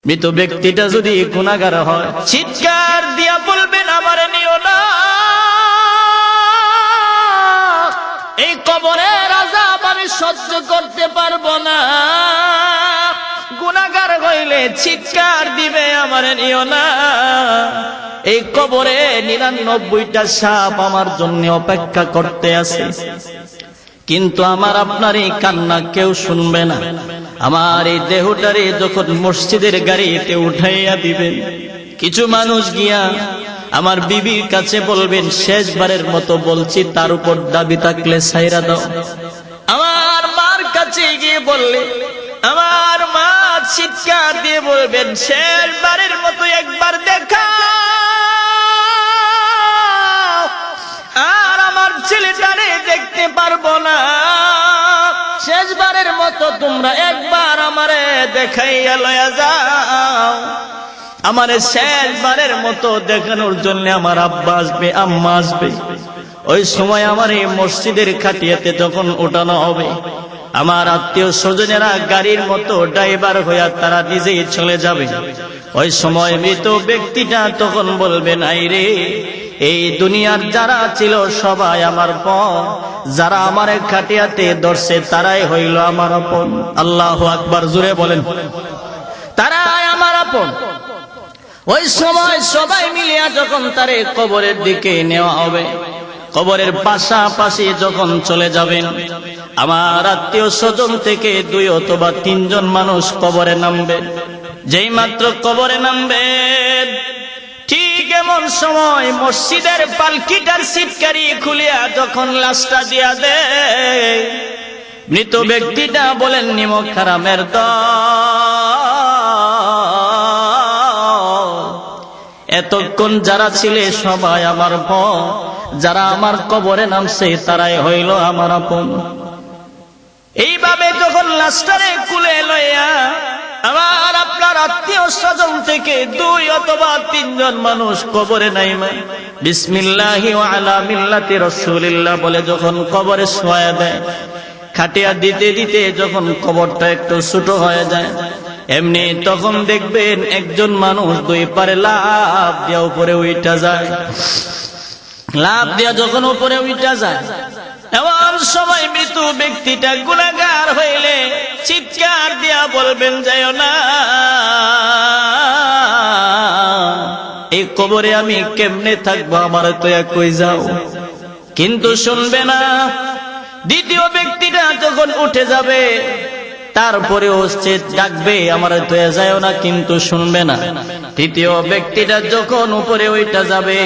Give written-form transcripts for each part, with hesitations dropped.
মৃত ব্যক্তিটা যদি গুনাহগার হয়, চিৎকার দিয়া বলবেন আমারে নিও না, এই কবরের আযাব আমি সহ্য করতে পারবো না। গুনাহগার হইলে চিৎকার দিবে আমারে নিও না, এই কবরে 99টা সাপ আমার জন্য অপেক্ষা করতে আছে। কিন্তু আমার আপনার এই কান্না কেউ শুনবে না। আমার এই দেহটারে যখন মসজিদের গাড়িতে উঠাইয়া দিবেন, কিছু মানুষ গিয়া আমার বিবির কাছে বলবেন, শেষবারের মতো বলছি, তার উপর দাবি থাকলে ছাইরা দাও। আমার মার কাছে গিয়ে বললে আমার মা চিৎকার দিয়ে বলবেন, শেষবারের মতো একবার দেখা, আর আমার ছেলেটারে দেখতে পারবো না, শেষবারের মতো তোমরা একবার আমারে দেখাইয়া লয়া যাও। আমারে শেষবারের মতো দেখানোর জন্য আমার আব্বা আসবে, আম্মা আসবে। ওই সময় আমার এই মসজিদের খাটিয়াতে যখন উঠানো হবে, আমার আত্মীয় স্বজনেরা গাড়ির মতো ড্রাইভার হইয়া তারা নিজেই চলে যাবে। ওই সময় মৃত ব্যক্তিটা তখন বলবেন, আইরে এই দুনিয়ার যারা ছিল সবাই আমার পর, যারা আমার খাটিয়াতে ধরছে তারাই হইল আমার আপন। আল্লাহু আকবার, জোরে বলেন, তারাই আমার আপন। ওই সময় সবাই মিলিয়া যখন তারে কবরের দিকে নেওয়া হবে, কবরের পাশাপাশি যখন চলে যাবেন, আমার আত্মীয় স্বজন থেকে 2 অথবা 3 জন মানুষ কবরে নামবে। যেই মাত্র কবরে নামবেন, ঠিক এমন সময় মসজিদের পালকিটার সিটকারি খুলিয়া যখন লাশটা দিয়া দেয়, মৃত ব্যক্তিটা বলেন, নিমক হারামের দল, এতক্ষণ যারা ছিলে সবাই আমার পর, যারা আমার কবরে নামছে তারাই হইল আমার আপন। এইভাবে যখন লাশটারে কুলে লইয়া আমার আপনার আত্মীয় স্বজন থেকে 2 অথবা 3 জন মানুষ কবরে নাইমা বিসমিল্লাহি ওয়া আলা মিল্লাতি রাসূলিল্লাহ বলে যখন কবরে শোয়া দেয়, খাটিয়া দিতে দিতে যখন কবরটা একটু ছোট হয়ে যায়, এমনি তখন দেখবেন একজন মানুষ 2 পারে লাফ দিয়া উপরে উঠা যায়। লাফ দিয়া যখন উপরে উঠা যায়, এমন সময় মৃত ব্যক্তিটা গুনাহগার হইলে চিৎকার দিয়া বলবেন, যাইও না, এই কবরে আমি কেমনে থাকবো, আমার তো কই যাও। কিন্তু শুনবে না। দ্বিতীয় ব্যক্তিটা যখন উঠে যাবে, তারপরেও সে ডাকবে, আমার তো যাইও না, কিন্তু শুনবে না। তৃতীয় ব্যক্তিটা যখন উপরে উঠে যাবে,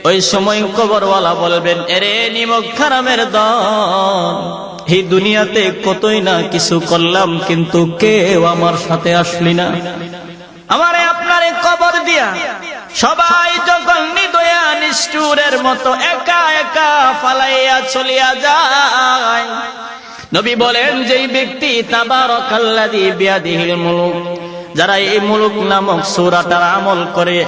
ওই সময় কবরওয়ালা বলবেন, এরে নিমক হারামের দল, এই দুনিয়াতে কতই না কিছু করলাম, কিন্তু কেউ আমার সাথে আসলি না। আমারে আপনারে কবর দিয়া সবাই যখন নিদয়া নিষ্ঠুরের মতো একা একা ফালাইয়া চলিয়া যায়, নবী বলেন, যেই ব্যক্তি তাবারাকাল্লাযী বিয়াদিহিল মুলুক, যারা এই মুলুক নামক সূরাটার আমল করে,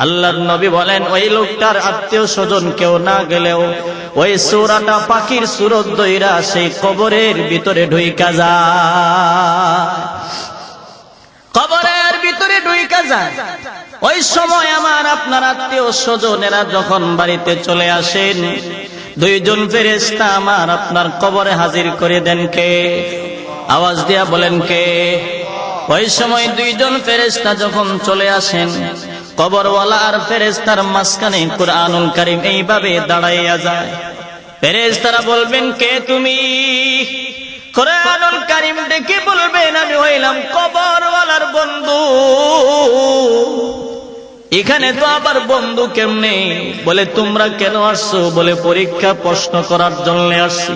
আল্লাহর নবী বলেন ওই লোকটার আত্মীয় স্বজন কেউ না গেলেও ওই সূরাটা পাখির সুরত দইরা সেই কবরের ভিতরে ঢুইকা যায়, কবরের ভিতরে ঢুইকা যায়। ওই সময় আমার আপনার আত্মীয় স্বজনেরা যখন বাড়িতে চলে আসেন, 2 জন ফেরেশতা আমার আপনার কবরে হাজির করে দেন। কে? আওয়াজ দিয়া বলেন, কে? ওই সময় 2 জন ফেরেশতা যখন চলে আসেন, কবরওয়ালা আর ফেরেশতার মাঝখানে কুরআনুল কারীম এইভাবে দাঁড়াইয়া যায়। ফেরেশতারা বলবেন, কে তুমি? কুরআনুল কারীম দেখে বলবেন, আমি হইলাম কবরওয়ালার বন্ধু। এখানে তো আবার বন্ধু কেমনে? বলে, তোমরা কেন আসছো? বলে, পরীক্ষা প্রশ্ন করার জন্য আসছি।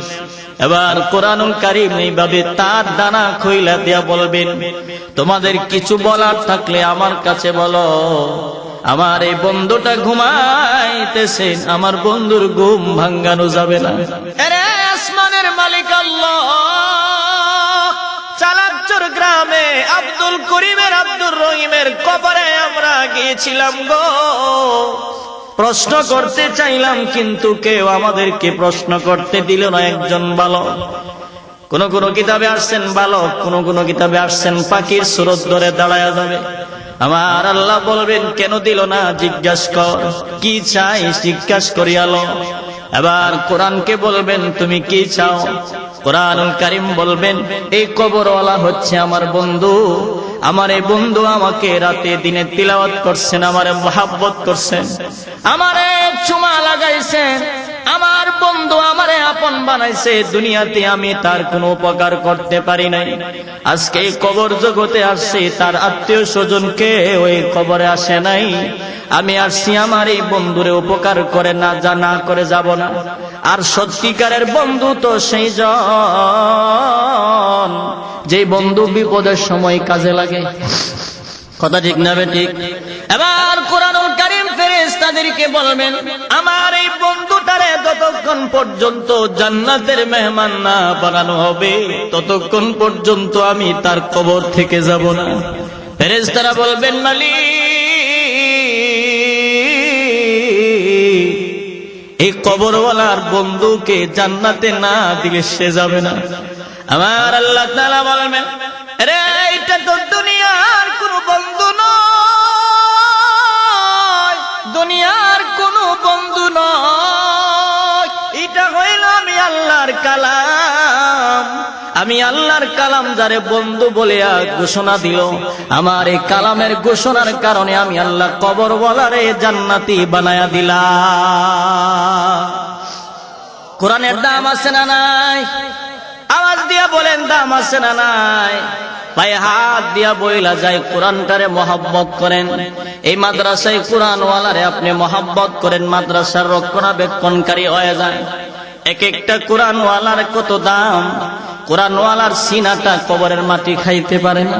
এবার কুরআনুল কারীম এইভাবে তার ডানা খুইলা দিয়া বলবেন, তোমাদের কিছু বলার থাকলে আমার কাছে বলো। আমার এই বন্ধুটা ঘুমাইতেছে, আমার বন্ধুর ঘুম ভাঙানো যাবে না। আরে আসমানের মালিক আল্লাহ, চালাকচর গ্রামে আব্দুল করিমের আব্দুর রহিমের কবরে আমরা গিয়েছিলাম গো, প্রশ্ন করতে চাইলাম, কিন্তু কেউ আমাদেরকে প্রশ্ন করতে দিল না। একজন বালক কোন কোন কিতাবে আসছেন বালক, কোন কোন কিতাবে আসছেন পাখির সুরত ধরে দাঁড়ায়া যাবে। আমার আল্লাহ বলবেন কেন দিল না, জিজ্ঞাসা কর কি চাই, জিজ্ঞাসা করিয়ালো। এবার কোরআনকে বলবেন তুমি কি চাও। কোরআনুল কারীম বলবেন এই কবরওয়ালা হচ্ছে আমার বন্ধু, আমার এই বন্ধু আমাকে রাতে দিনে তিলাওয়াত করছেন, আমারে মোহাব্বত করছেন, আমারে চুমা লাগাইছেন, আমার বন্ধু আমারে আপন বানাইছে। দুনিয়াতে আমি তার কোনো উপকার করতে পারি নাই, আজকে এই কবর জগতে আসছে, তার আত্মীয় স্বজনকে ওই কবরে আসে নাই, আমি আসছি আমার এই বন্ধুরে উপকার করে না, যা না করে যাব না। আর সত্যিকারের বন্ধু তো সেই জন যে বন্ধু বিপদের সময় কাজে লাগে। কথা ঠিক না ঠিক? এবার কোরআনুল কারীম ফেরেশতাদেরকে বলবেন আমার এই বন্ধুটারে যতক্ষণ পর্যন্ত জান্নাতের মেহমান না বানানো হবে ততক্ষণ পর্যন্ত আমি তার কবর থেকে যাব না। ফেরেশতারা বলবেন মালিক এই কবরওয়ালার বন্ধুকে জান্নাতে না দিলে সে যাবে না। আমার আল্লাহ তাআলা বলবেন আরে এটা তো দুনিয়ার কোনো বন্ধু নয়, দুনিয়ার কোনো বন্ধু নয়, এটা হইল আমি আল্লাহর কালাম। আমি আল্লাহর কালাম যারে বন্ধু বলে ঘোষণা দিল, আমার এই কালামের ঘোষণার কারণে আমি আল্লাহ কবরওয়ালারে জান্নাতি বানায়া দিলাম। কোরআনের দাম আছে না নাই? আওয়াজ দিয়া বলেন দাম আছে না নাই? পায়ে হাত দিয়া বইলা যায় কোরআনটারে মহব্বত করেন। এই মাদ্রাসায় কোরআনওয়ালারে আপনি মহব্বত করেন, মাদ্রাসার রক্ষণাবেক্ষণকারী হয়ে যায়। এক একটা কোরআনওয়ালার কত দাম। কোরআনওয়ালার সিনাটা কবরের মাটি খাইতে পারে না।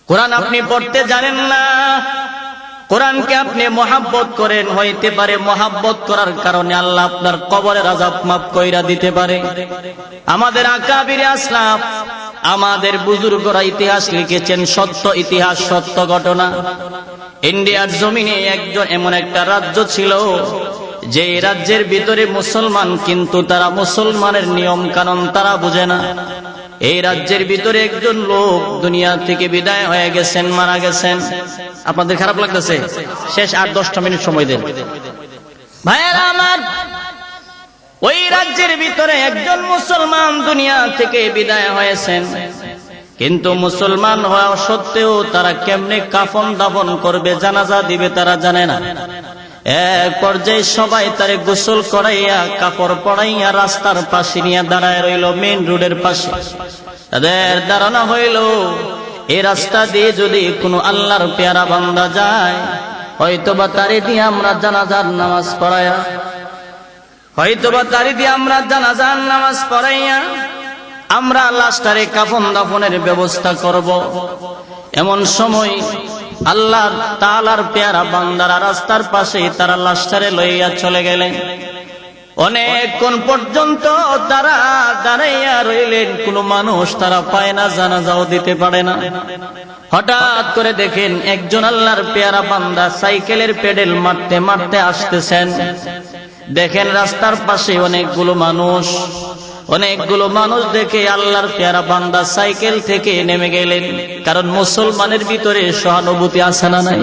কোরআন আপনি পড়তে জানেন না, কোরআনকে আপনি মহব্বত করেন, হইতে পারে মহব্বত করার কারণে আল্লাহ আপনার কবরের আযাব মাফ কইরা দিতে পারে। আমাদের আকাবিরে আসলাফ, আমাদের বুজুর্গরা ইতিহাস লিখেছেন, সত্য ইতিহাস, সত্য ঘটনা। ইন্ডিয়ার জমিনে একজন এমন একটা রাজ্য ছিল যে রাজ্যের ভিতরে মুসলমান, কিন্তু তারা মুসলমানের নিয়ম কানুন তারা বুঝে না। এই রাজ্যের ভিতরে একজন লোক দুনিয়া থেকে বিদায় হয়ে গেছেন, মারা গেছেন। আপনাদের খারাপ লাগতেছে? শেষ 8-10টা মিনিট সময় দেন ভাইয়েরা আমার। ওই রাজ্যের ভিতরে একজন মুসলমান দুনিয়া থেকে বিদায় হয়েছেন, কিন্তু মুসলমান হওয়া সত্ত্বেও তারা কেমনে কাফন দাফন করবে, জানাজা দিবে তারা জানে না। এক পর্যায়ে সবাই তারে গোসল করাইয়া কাপড় পরাইয়া রাস্তার পাশে নিয়ে দাঁড়ায় রইল, মেইন রোডের পাশে। তাদের ধারণা হইল এই রাস্তা দিয়ে যদি কোনো আল্লাহর পেয়ারা বান্দা যায়, হয়তোবা তারে দিয়ে আমরা জানাজার নামাজ পড়াইয়া, হয়তোবা তারে দিয়ে আমরা জানাজার নামাজ পড়াইয়া আমরা লাশটারে কাফন দাফনের ব্যবস্থা করব। এমন সময় আল্লাহ তাআলার পেয়ারা বান্দারা রাস্তার পাশে তারা লাশটারে লইয়া চলে গেলেন। অনেকক্ষণ পর্যন্ত তারা দাঁড়াইয়া রইলেন, কোন মানুষ তারা পায় না, জানাজাও দিতে পারে না। হঠাৎ করে দেখেন একজন আল্লাহর পেয়ারা বান্দা সাইকেলের পেডেল মারতে মারতে আসতেছেন। দেখেন রাস্তার পাশে অনেকগুলো মানুষ দেখে আল্লাহর পেয়ারা বান্দা সাইকেল থেকে নেমে গেলেন। কারণ মুসলমানের ভিতরে সহানুভূতি আছে না নাই?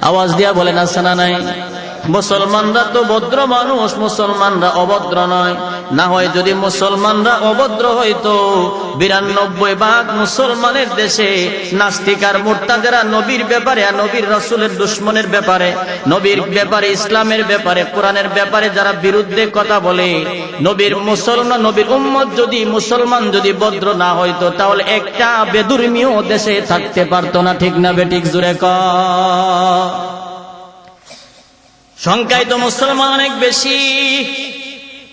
আওয়াজ দিয়া বলেন আছে না নাই? মুসলমানরা তো ভদ্র মানুষ, মুসলমানরা অভদ্র নয়। না হয় যদি মুসলমানরা অভদ্র হইতো, 92% মুসলমানের দেশে নাস্তিক আর মুরতাদেরা নবীর ব্যাপারে, নবীর রাসূলের দুশমনের ব্যাপারে, নবীর ব্যাপারে, ইসলামের ব্যাপারে, কোরআনের ব্যাপারে যারা বিরুদ্ধে কথা বলে, নবীর মুসলমান, নবীর উম্মত যদি মুসলমান যদি ভদ্র না হইতো তাহলে একটা বেদুর্মীও দেশে থাকতে পারতো না। ঠিক না বেঠিক? জুড়ে কর। সংখ্যায় তো মুসলমান অনেক বেশি,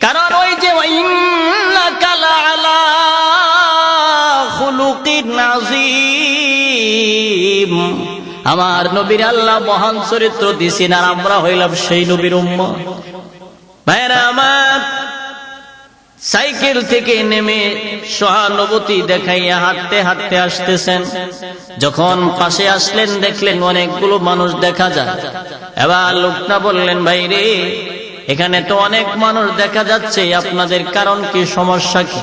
কারণ ওই যে ইন্নাকা লাআলা খুলুকিন আযীম, আমার নবীর আল্লাহ মহান চরিত্র দিছেন, আর আমরা হইলাম সেই নবীর উম্মত। ভাইরা আমার, সাইকেল থেকে নেমে সহানুভূতি দেখাইয়া হাঁটতে হাঁটতে আসতেছেন। যখন পাশে আসলেন দেখলেন অনেকগুলো মানুষ দেখা যায়। এবার লোকটা বললেন ভাই রে, এখানে তো অনেক মানুষ দেখা যাচ্ছে, আপনাদের কারণ কি, সমস্যা কি?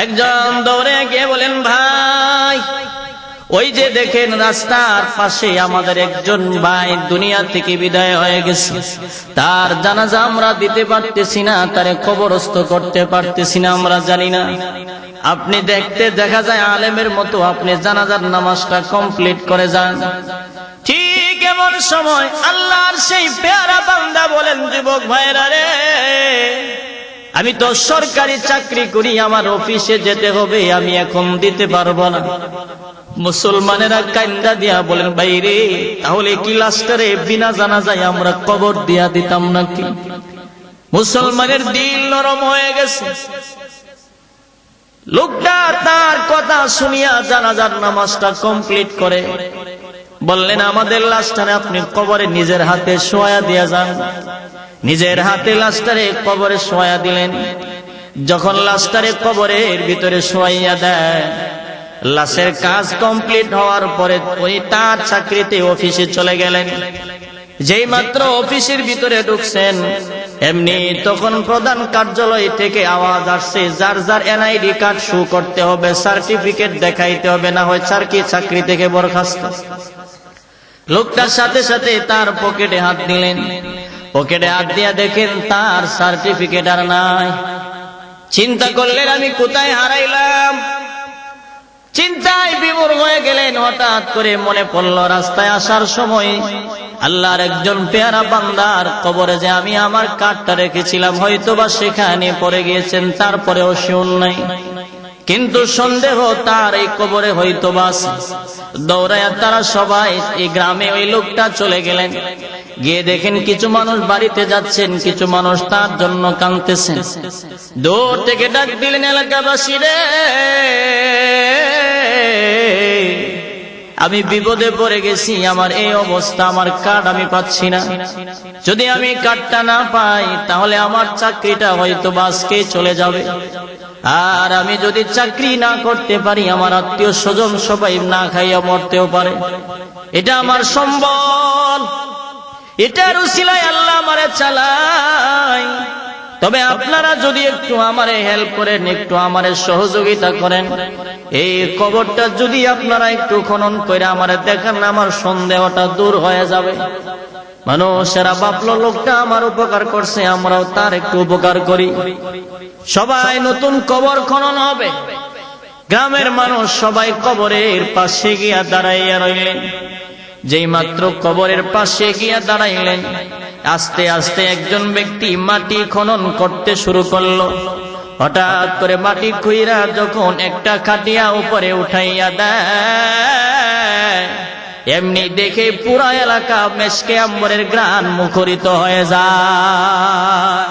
একজন দৌড়ে গিয়ে বলেন, ভাই ওই যে দেখেন রাস্তার পাশে আমাদের একজন ভাই দুনিয়া থেকে বিদায় হয়ে গেছে, তার জানাজা আমরা দিতে পারতেছি না, তারে কবরস্থ করতে পারতেছি না, আমরা জানি না। আপনি দেখতে দেখা যায় আলেমের মতো, আপনি জানাজার নামাজটা কমপ্লিট করে যান। ঠিক এমন সময় আল্লাহর সেই পেয়ারা বান্দা বলেন, যুবক ভাইরা রে, আমি তো সরকারি চাকরি করি, আমার অফিসে যেতে হবে, আমি এখন দিতে পারবো না। মুসলমানেরা কান্দা দিয়া বলেন, ভাই রে, তাহলে কি লাস্টারে বিনা জানাজায় আমরা কবর দিয়া দিতাম নাকি? মুসলমানের দিল নরম হয়ে গেছে। লোকটা তার কথা শুনিয়া জানাজার নামাজটা কমপ্লিট করে বললেন, আমাদের লাস্টারে আপনি কবরে নিজের হাতে শোয়া দিয়া যান। নিজের হাতে লাস্টারে কবরে শোয়া দিলেন। যখন লাস্টারে কবরের ভিতরে শোয়াইয়া দেয়, লাশের কাজ কমপ্লিট হওয়ার পরে ওই তার চাকরিতে অফিসে চলে গেলেন। যেই মাত্র অফিসের ভিতরে ঢুকছেন, এমনি তখন প্রধান কার্যালয় থেকে আওয়াজ আসছে, যার যার এনআইডি কার্ড শো করতে হবে, সার্টিফিকেট দেখাইতে হবে, না হয় চাকরি থেকে বরখাস্ত। লোকটার সাথে সাথে তার পকেটে হাত দিলেন। পকেটে হাত দিয়া দেখেন তার সার্টিফিকেট আর নাই। চিন্তা করলেন, আমি কোথায় হারাইলাম? চিন্তায় বিমূর হয়ে গেলেন। হঠাৎ করে মনে পড়ল, রাস্তায় আসার সময় আল্লাহর একজন পেয়ারা বান্দার কবরে যে আমি আমার কার্ডটা রেখেছিলাম, হয়তোবা সেখানে পড়ে গিয়েছেন, তারপরেও শুন নাই। কিন্তু সন্দেহ তার এই কবরে হয়তোবা আছে। দৌড়ায়া তারা সবাই এই গ্রামে ওই লোকটা চলে গেলেন। গিয়ে দেখেন কিছু মানুষ বাড়িতে যাচ্ছেন, কিছু মানুষ তার জন্য কাঁদতেছেন। দূর থেকে ডাক দিলেন, এলাকাবাসী রে, আমি বিপদে পড়ে গেছি, আমার এই অবস্থা, আমার কার্ড আমি পাচ্ছি না। যদি আমি কার্ডটা না পাই তাহলে আমার চাকরিটা হয়তো আজকে চলে যাবে। আর আমি যদি চাকরি না করতে পারি, আমার আত্মীয় স্বজন সবাই না খাইয়া মরতেও পারে। এটা আমার সম্বল, এটার উসিলায় আল্লাহ আমারে চালায়। তবে আপনারা যদি একটু আমারে হেল্প করেন, একটু আমারে সহযোগিতা করেন, এই কবরটা যদি আপনারা একটু খনন করে আমারে দেখান, আমার সন্দেহটা দূর হয়ে যাবে। মানুষেরা ভাবলো লোকটা আমার উপকার করছে, আমরাও তার একটু উপকার করি। সবাই নতুন কবর খনন হবে। গ্রামের মানুষ সবাই কবরের পাশে গিয়া দাঁড়াইয়া রইলেন। যেই মাত্র কবরের পাশে গিয়া দাঁড়াইলেন, আস্তে আস্তে একজন ব্যক্তি মাটি খনন করতে শুরু করলো। হঠাৎ করে মাটি খুইরা যখন একটা খাটিয়া উপরে উঠাইয়া দেয়, এমনি দেখে পুরা এলাকা মেশকে আম্বরের গ্রান মুখরিত হয়ে যায়।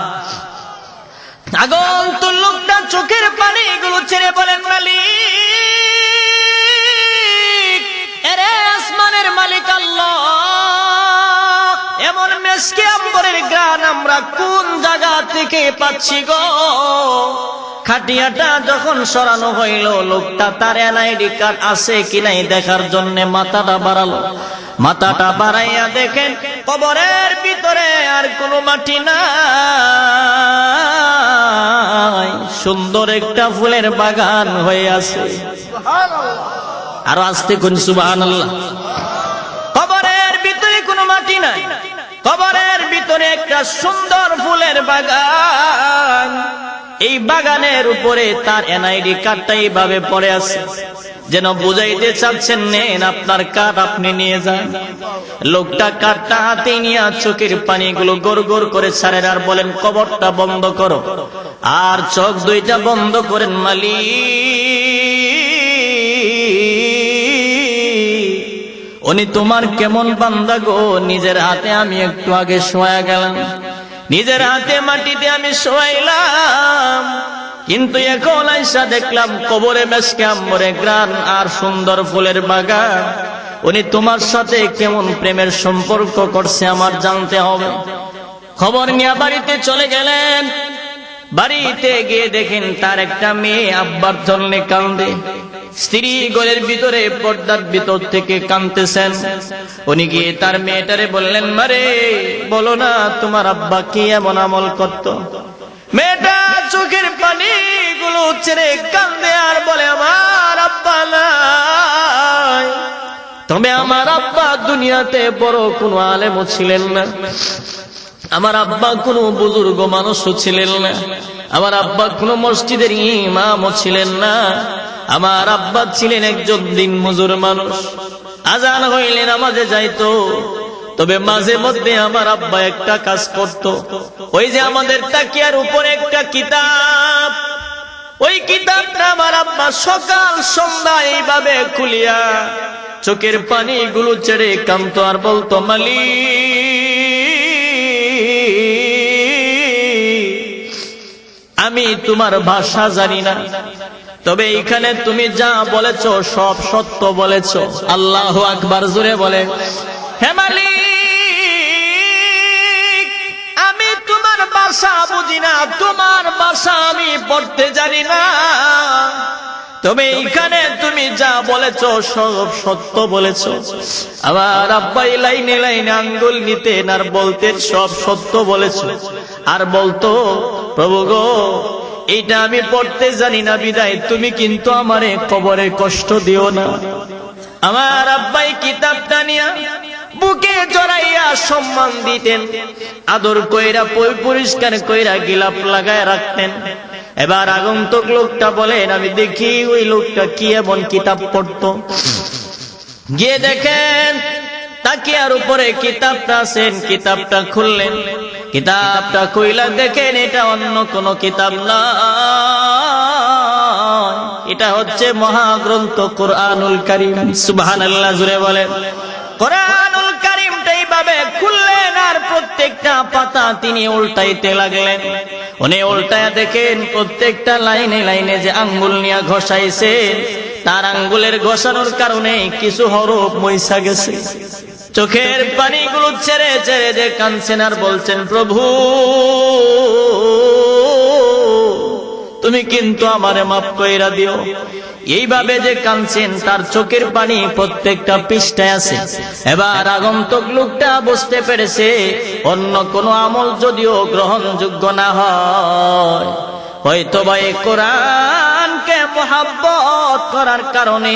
আগন্তুক লোকটা চোখের পানিগুলো ছেড়ে বলেন, মালিক, এরে আসমানের মালিক আল্লাহ, এমন মেশকে আম্বরের গ্রান আমরা কোন জায়গা থেকে পাচ্ছি গো? খাটিয়াটা যখন সরানো হইল, লোকটা তার এনআইডি কার্ড আছে কিনাই দেখার জন্য মাথাটা বাড়ালো। মাথাটা বাড়াইয়া দেখেন কবরের ভিতরে আর কোনো মাটি নাই, সুন্দর একটা ফুলের বাগান হয়ে আছে। আরো আসতে কোন সুবহানাল্লাহ। কবরের ভিতরে কোনো মাটি নাই, কবরের ভিতরে একটা সুন্দর ফুলের বাগান। এই বাগানের উপরে তার এনআইডি কার্ডটা এইভাবে পড়ে আছে, যেন বুঝাইতে চাচ্ছেন, নেন আপনার কার্ড, আপনি নিয়ে যান। লোকটা কার্ডটা হাতে নিয়ে চোখের পানিগুলো গড় গড় করে ছাড়েন আর বলেন, কবরটা বন্ধ করো। আর চোখ দুইটা বন্ধ করেন, মালিক, উনি তোমার কেমন বান্দা গো, নিজের হাতে আমি একটু আগে শোয়া গেলাম, নিজের হাতে মাটিতে আমি শোয়াইলাম, কিন্তু এখন আইসা দেখলাম কবরে মেশকে আম্বরে গ্রান আর সুন্দর ফুলের বাগান। উনি তোমার সাথে কেমন প্রেমের সম্পর্ক করছে আমার জানতে হবে। খবর নিয়ে বাড়িতে চলে গেলেন। বাড়িতে গিয়ে দেখেন তার একটা মেয়ে আব্বার জন্য কান্দে। স্ত্রী ঘরের ভিতরে পর্দার ভিতর থেকে কাঁদতেছেন। উনি গিয়ে তার মেয়েটারে বললেন, মারে বলো না তোমার আব্বা কি এমন আমল করত? মেয়েটা চোখের পানি গুলো ছেড়ে কান্দে আর বলে, আমার আব্বা নাই, তবে আমার আব্বা দুনিয়াতে বড় কোনো আলেমও ছিলেন না, আমার আব্বা কোনো বুজুর্গ মানুষও ছিলেন না, আমার আব্বা কোনো মসজিদের ইমামও ছিলেন না, আমার আব্বা ছিলেন একজন দিন মজুর মানুষ। আজান হইলে নামাজে যাইতো, তবে মাঝে মধ্যে আমার আব্বা একটা কাজ করত। ওই যে আমাদের তাকিয়ার উপরে একটা কিতাব, ওই কিতাবটা আমার আব্বা সকাল সন্ধ্যা এইভাবে খুলিয়া চোখের পানি গুলো ছেড়ে কাঁদতো আর বলতো, মালিক আমি তোমার ভাষা জানি না, তবে এখানে তুমি যা বলেছ সব সত্য বলেছ। আল্লাহু আকবার, জোরে বলে। হে মালিক আমি তোমার ভাষা বুঝি না, তোমার ভাষা আমি পড়তে জানি না, তবে এখানে তুমি যা বলেছ সব সত্য বলেছ। আমার আব্বাই লাইনে লাইনে আঙ্গুল নিতেন আর বলতেন, সব সত্য বলেছ। আর বলতো, প্রভু গো এইটা আমি পড়তে জানি না বিদায় তুমি কিন্তু আমারে কবরে কষ্ট দিও না। আমার আব্বাই কিতাবটা নিয়া বুকে জড়াইয়া সম্মান দিতেন, আদর কইরা পরিষ্কার কইরা গিলাপ লাগায় রাখতেন। এবার আগন্তুক লোকটা বলেন, আমি দেখি ওই লোকটা কি এমন কিতাব পড়তো। গিয়ে দেখেন তাকিয়ার উপরে কিতাবটা আছেন, কিতাবটা খুললেন, কিতাবটা কইলা দেখেন এটা অন্য কোন কিতাব না, এটা হচ্ছে মহাগ্রন্থ কোরআনুল কারীম। সুবহানাল্লাহ, জুড়ে বলেন। কোরআনুল কারীমটা এইভাবে খুললেন আর প্রত্যেকটা পাতা তিনি উল্টাইতে লাগলেন। উনি উল্টায়া দেখেন প্রত্যেকটা লাইনে লাইনে যে আঙ্গুল নিয়ে ঘষাইছে, তার আঙ্গুলের ঘষানোর কারণে কিছু হরফ মইসা গেছে। চোখের পানিগুলো ছেড়ে ছেড়ে যে কাঁদছেন আর বলছেন, প্রভু তুমি কিন্তু আমারে মাফ কইরা দিও। এইভাবে যে কাঁদছেন তার চোখের পানি প্রত্যেকটা পৃষ্ঠায় আছে। এবার আগন্তুক লোকটা বুঝতে পেরেছে অন্য কোন আমল যদিও গ্রহণযোগ্য না হয়, হয়তোবা এই কোরআনকে মুহাব্বত করার কারণে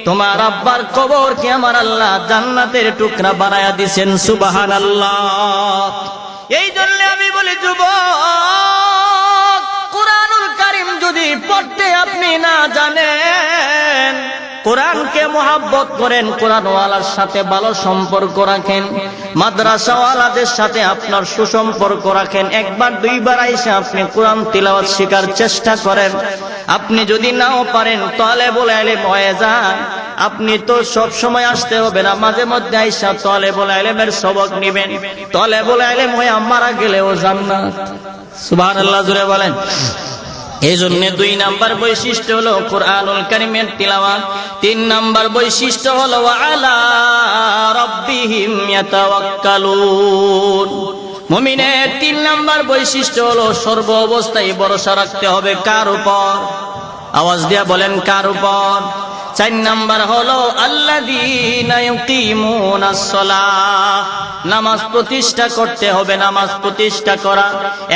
তোমার আব্বার কবরকে আমার আল্লাহ জান্নাতের টুকরা বানায়া দিয়েছেন। সুবহানাল্লাহ। এই জন্য আমি বলি, যুবক, কোরআনুল কারীম যদি পড়তে আপনি না জানেন, কোরআনকে মুহাব্বত করেন, কোরআনওয়ালার সাথে ভালো সম্পর্ক রাখেন, মাদ্রাসাওয়ালাদের সাথে আপনার সুসম্পর্ক রাখেন, একবার দুইবার আইসা আপনি কোরআন তিলাওয়াত শেখার চেষ্টা করেন। আপনি যদি নাও পারেন তালেবুল ইলম হয়ে যান। আপনি তো সব সময় আসতে হবে না, মাঝে মধ্যে আইসা তালেবুল ইলমের সবক নেবেন। তালেবুল ইলম হয়ে মারা গেলেও জান্নাত। সুবহানাল্লাহ, জোরে বলেন। এই জন্য 2 নাম্বার বৈশিষ্ট্য হলো কোরআনুল কারীমের তিলাওয়াত। 3 নাম্বার বৈশিষ্ট্য হলো আলা রাব্বিহিম ইয়াতাওয়াক্কালুন। মুমিনের 3 নাম্বার বৈশিষ্ট্য হলো সর্ব অবস্থায় ভরসা রাখতে হবে কার উপর? আওয়াজ দিয়া বলেন, কার উপর? 4 নাম্বার হলো আল্লাযীনা ইউকিমুনাস সালাহ। নামাজ প্রতিষ্ঠা করতে হবে। নামাজ প্রতিষ্ঠা করা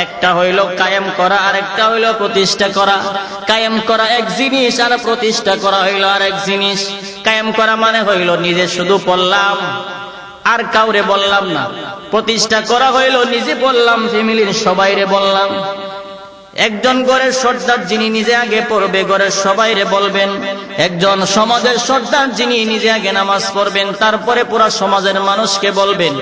একটা হইল কায়েম করা, আরেকটা হইল প্রতিষ্ঠা করা। কায়েম করা এক জিনিস আর প্রতিষ্ঠা করা হইল আরেক জিনিস। কায়েম করা মানে হইল নিজে শুধু পড়লাম আর কাউরে বললাম না। প্রতিষ্ঠা করা হইল নিজে বললাম, ফ্যামিলির সবাইরে বললাম। একজন ঘরের সর্দার যিনি নিজে আগে পড়বে, ঘরের সবাইরে বলবেন। একজন সমাজের সর্দার যিনি নিজে আগে নামাজ পড়বেন, তারপরে পুরা সমাজের মানুষকে বলবেন।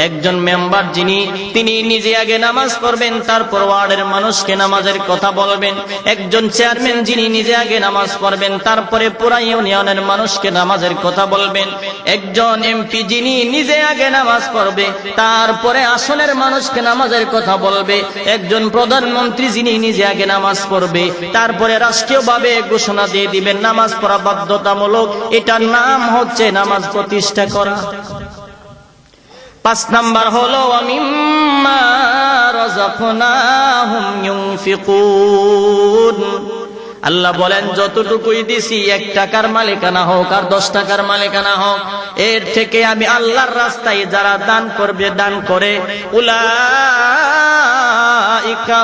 একজন মেম্বার যিনি তিনি নিজে আগে নামাজ পড়বেন, তারপর ওয়ার্ডের মানুষকে নামাজের কথা বলবেন। একজন চেয়ারম্যান যিনি নিজে আগে নামাজ পড়বেন, তারপরে পুরা ইউনিয়নের মানুষকে নামাজের কথা বলবেন। একজন এমপি যিনি নিজে আগে নামাজ পড়বে, তারপরে আসনের মানুষকে নামাজের কথা বলবে। একজন প্রধানমন্ত্রী যিনি নিজে আগে নামাজ পড়বে, তারপরে রাষ্ট্রীয়ভাবে ঘোষণা দিয়ে দিবেন নামাজ পড়া বাধ্যতামূলক। এটার নাম হচ্ছে নামাজ প্রতিষ্ঠা করা। 5 নাম্বার হলো ওয়ামিম্মা রাযাকনাহুম ইউনফিকুন। আল্লাহ বলেন যতটুকুই দিছি 1 টাকার মালিকানা হোক আর 10 টাকার মালিকানা হোক, এর থেকে আমি আল্লাহর রাস্তায় যারা দান করবে, দান করে, উলাইকা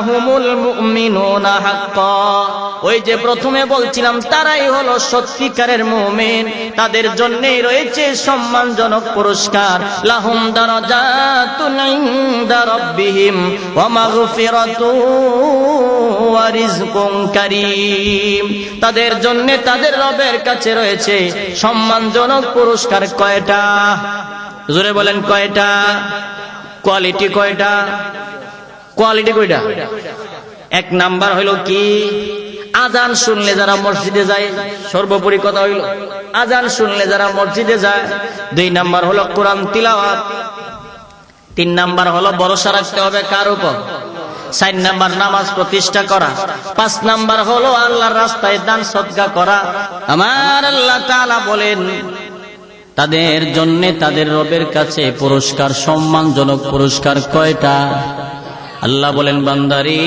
হুমুল মুমিনুনা হাক্কা, ওই যে প্রথমে বলছিলাম তারাই হলো সত্যিকারের মুমিন, তাদের জন্যই রয়েছে সম্মানজনক পুরস্কার, লাহুম দারাজাতুন ইনদা রাব্বিহিম ওয়া মাগফিরাতুন ওয়া রিজকুন কারীম, তাদের জন্য তাদের রবের কাছে রয়েছে সম্মানজনক পুরস্কার। কয়টা? জোরে বলেন কয়টা? কোয়ালিটি কয়টা? কোয়ালিটি কয়টা? 1 নাম্বার হইল কি? আজান শুনলে যারা মসজিদে যায়, সর্বোপরি কথা হইল আজান শুনলে যারা মসজিদে যায়। 2 নাম্বার হলো কোরআন তিলাওয়াত। 3 নাম্বার হলো ভরসা রাখতে হবে কার উপর? 4 নাম্বার নামাজ প্রতিষ্ঠা করা। 5 নাম্বার হলো আল্লাহর রাস্তায় দান সদকা করা। আমার আল্লাহ তাআলা বলেন তাদের জন্য তাদের রবের কাছে পুরস্কার, সম্মানজনক পুরস্কার কয়টা? আল্লাহ বলেন বান্দারে,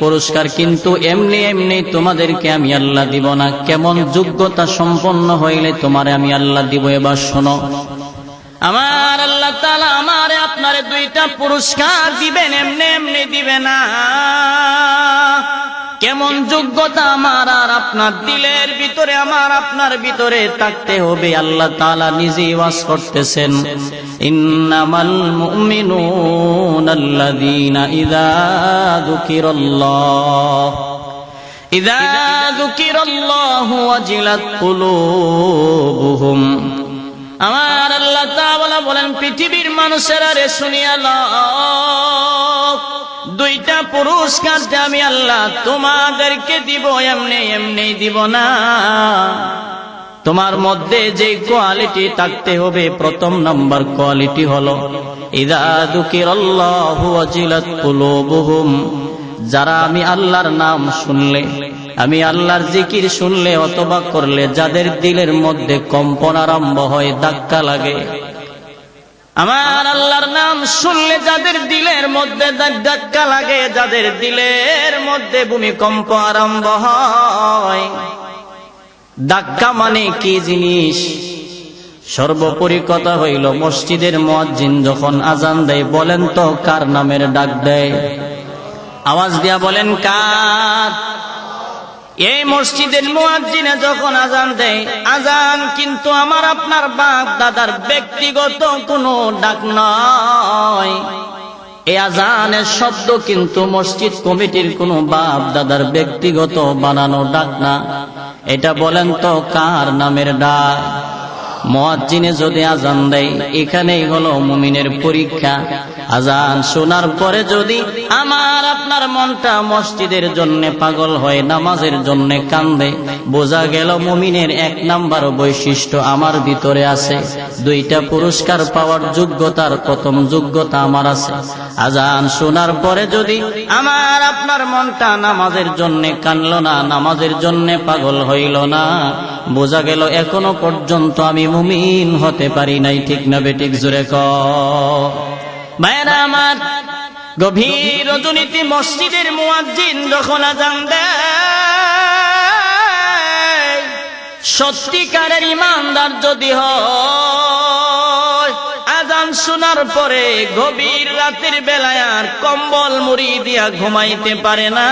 পুরস্কার কিন্তু এমনি এমনি তোমাদেরকে আমি আল্লাহ দিব না, কেমন যোগ্যতা সম্পন্ন হইলে তোমারে আমি আল্লাহ দিব। এবার শোনো, আমার আল্লাহ তাআলা আমারে আপনারে 2টা পুরস্কার দিবেন, এমনি এমনি দিবে না। কেমন যোগ্যতা আমার আর আপনার দিলের ভিতরে, আমার আপনার ভিতরে থাকতে হবে। আল্লাহ তাআলা নিজেই ওয়াজ করতেছেন, ইন্নামাল মুমিনুনাল্লাযীনা ইযা যুকিরাল্লাহু ওয়াজিলাত কুলুবুহুম। আমার আল্লাহ তাআলা বলেন পৃথিবীর মানুষেরা রে শুনিয়া লও, 2টা পুরস্কার যে আমি আল্লাহ তোমাদেরকে দিব, এমনি এমনি দিব না। তোমার মধ্যে যে কোয়ালিটি থাকতে হবে, 1 নাম্বার কোয়ালিটি হলো ইযা যুকিরাল্লাহু ওয়াজিলাত কুলুবুহুম, যারা আমি আল্লাহর নাম শুনলে, আমি আল্লাহর জিকির শুনলে অথবা করলে যাদের দিলের মধ্যে কম্পন আরম্ভ হয়, ধাক্কা লাগে। আমার আল্লাহর নাম শুনলে যাদের দিলের মধ্যে ধাক্কা লাগে, যাদের দিলের মধ্যে ভূমিকম্প আরম্ভ হয়। ধাক্কা মানে কি জিনিস? সর্বোপরি কথা হইল মসজিদের মুয়াজ্জিন যখন আজান দেয়, বলেন তো কার নামের ডাক দেয়? আওয়াজ দিয়া বলেন কার? এই মসজিদের মুয়াজ্জিনে যখন আজান দেয়, আজান কিন্তু আমার আপনার বাপ দাদার ব্যক্তিগত কোনো ডাক নয়। এই আজানের শব্দ কিন্তু মসজিদ কমিটির কোনো বাপ দাদার ব্যক্তিগত বানানো ডাক না। এটা বলেন তো কার নামের ডাক? মুয়াজ্জিনে যদি আজান দেয়, এখানেই হলো মুমিনের পরীক্ষা। আজান শোনার পরে যদি আমার আপনার মনটা মসজিদের জন্য পাগল হয়, নামাজের জন্য কান্দে, বোঝা গেল মুমিনের 1 নাম্বার বৈশিষ্ট্য আমার ভিতরে আছে। 2টা পুরস্কার পাওয়ার যোগ্যতার 1ম যোগ্যতা আমার আছে। আজান শোনার পরে যদি আমার আপনার মনটা নামাজের জন্য কানলো না, নামাজের জন্য পাগল হইল না, বোঝা গেল এখনো পর্যন্ত আমি মুমিন হতে পারি নাই। ঠিক না বেঠিক? জোরে কও। ভাইরা আমার, গভীর রজনীতে মসজিদের মুয়াজ্জিন যখন আজান দেয়, সত্যিকারের ইমানদার যদি হয়, আজান শোনার পরে গভীর রাতের বেলায় আর কম্বল মুড়ি দিয়া ঘুমাইতে পারে না।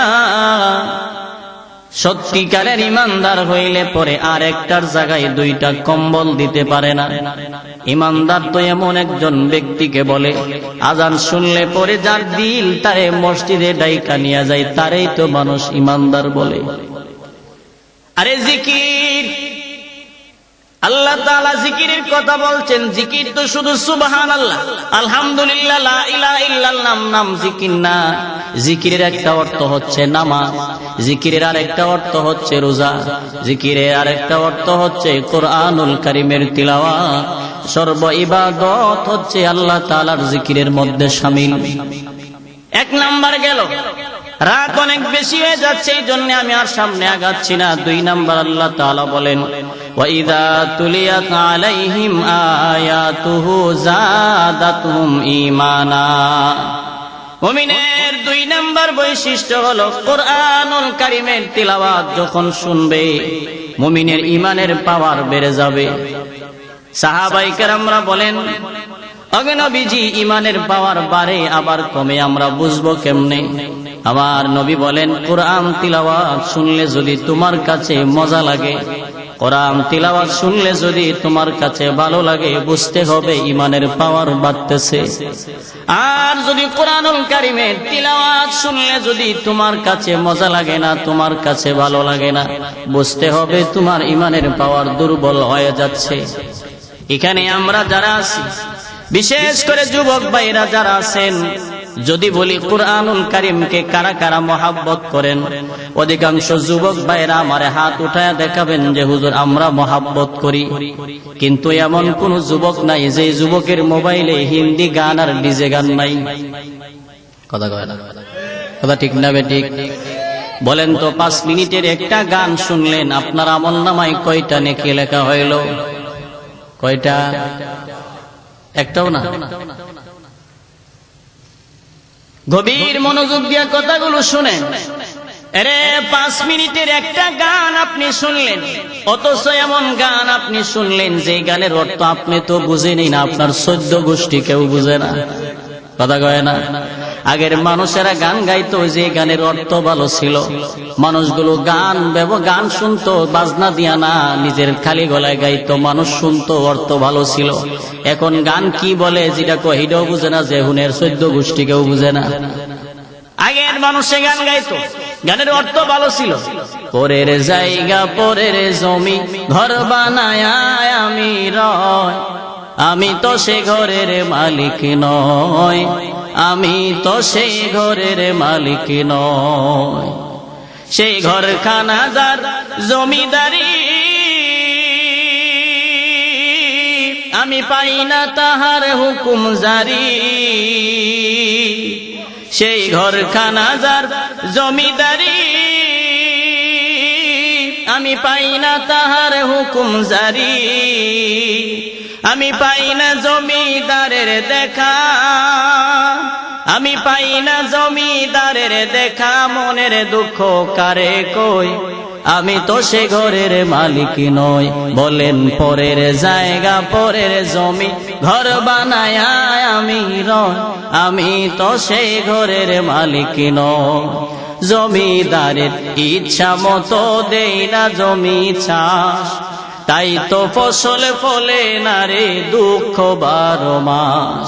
সত্যিকারের ইমানদার হইলে পরে আর একটার জায়গায় 2টা কম্বল দিতে পারে না। ইমানদার তো এমন একজন ব্যক্তিকে বলে, আজান শুনলে পরে যার দিল তারে মসজিদে ডাইকা নিয়ে যায়, তারেই তো মানুষ ইমানদার বলে। আরে জিকির, আল্লাহ তাআলা জিকিরের কথা বলছেন। জিকির তো শুধু সুবহানাল্লাহ, আলহামদুলিল্লাহ, লা ইলাহা ইল্লাল্লাহ নাম জিকির না। জিকিরের একটা অর্থ হচ্ছে নামাজ, জিকিরের আরেকটা অর্থ হচ্ছে রোজা, জিকিরের আরেকটা অর্থ হচ্ছে কোরআনুল কারীমের তিলাওয়াত। সর্ব ইবাদত হচ্ছে আল্লাহ তাআলার জিকিরের মধ্যে শামিল। 1 নাম্বার গেল। রাত অনেক বেশি হয়ে যাচ্ছে, এই জন্য আমি আর সামনে আগাচ্ছি না। 2 নাম্বার আল্লাহ তাআলা বলেন, ওয়াইদা তুলিয়াত আলাইহিম আয়াতুহু যাদাতুহুম ঈমানা। মুমিনের 2 নাম্বার বৈশিষ্ট্য হলো কোরআনুল কারীমের তিলাওয়াত যখন শুনবে মুমিনের ঈমানের পাওয়ার বেড়ে যাবে। সাহাবায়ে কেরামরা বলেন, ওগো নবীজি, ঈমানের পাওয়ার বাড়ে আবার কমে, আমরা বুঝবো কেমনে? আমার নবী বলেন, কোরআন তিলাওয়াত শুনলে যদি তোমার কাছে মজা লাগে, কোরআন তিলাওয়াত শুনলে যদি তোমার কাছে ভালো লাগে, বুঝতে হবে ঈমানের পাওয়ার বাড়তেছে। আর যদি কোরআনুল কারীমের তিলাওয়াত শুনলে যদি তোমার কাছে মজা লাগে না, তোমার কাছে ভালো লাগে না, বুঝতে হবে তোমার ঈমানের পাওয়ার দুর্বল হয়ে যাচ্ছে। এখানে আমরা যারা আছি, বিশেষ করে যুবক ভাইরা যারা আছেন, যদি বলি কোরআনুল কারীমকে কারা কারা মহব্বত করেন, অধিকাংশ যুবক ভাইরা আমারে হাত উঠায় দেখাবেন যে হুজুর আমরা মহব্বত করি। কিন্তু এমন কোন যুবক নাই যে যুবকের মোবাইলে হিন্দি গান আর ডিজে গান নাই। কথা কয় না? কথা ঠিক না বেঠিক? বলেন তো, 5 মিনিটের একটা গান শুনলেন, আপনার আমলনামায় কয়টা নেকি লেখা হইল? কয়টা? একটাও না। গভীর মনোযোগ দিয়ে কথাগুলো শুনেন। আরে 5 মিনিটের একটা গান আপনি শুনলেন, অথচ এমন গান আপনি শুনলেন যে গানের অর্থ আপনি তো বুঝেনই না, আপনার 14 গোষ্ঠী কেউ বুঝে না। কথা কয় না? আগের মানুষেরা গান গাইতো, যে গানের অর্থ ভালো ছিল, মানুষগুলো গান শুনতো বাজনা দিয়া না, নিজের খালি গলায় গাইতো, মানুষ শুনতো, অর্থ ভালো ছিল। এখন গান কি বলে যেটা কহিটাও বুঝে না, যে হুনের 14 গোষ্ঠী কেউ বুঝে না। আগের মানুষে গান গাইতো, গানের অর্থ ভালো ছিল। পরের জায়গা পরের জমি ঘর বানায় আমি রয়, আমি তো সে ঘরের মালিক নয়, আমি তো সেই ঘরের মালিক নয়। সেই ঘরখানা যার জমিদারি, আমি পাই না তাহার হুকুম জারি। সেই ঘরখানা যার জমিদারি, আমি পাই না তাহার হুকুম জারি। আমি পাই না জমিদারের দেখা, আমি পাই না জমিদারের দেখা, মনের দুঃখ কারে কই, আমি তো সে ঘরের মালিক নই। বলেন, পরের জায়গা পরের জমি ঘর বানায় আমি রয়, আমি তো সে ঘরের মালিক নই। জমিদারের ইচ্ছা মতো দেই না জমি চাষ, তাই তো ফসল ফলে না রে দুঃখ 12 মাস।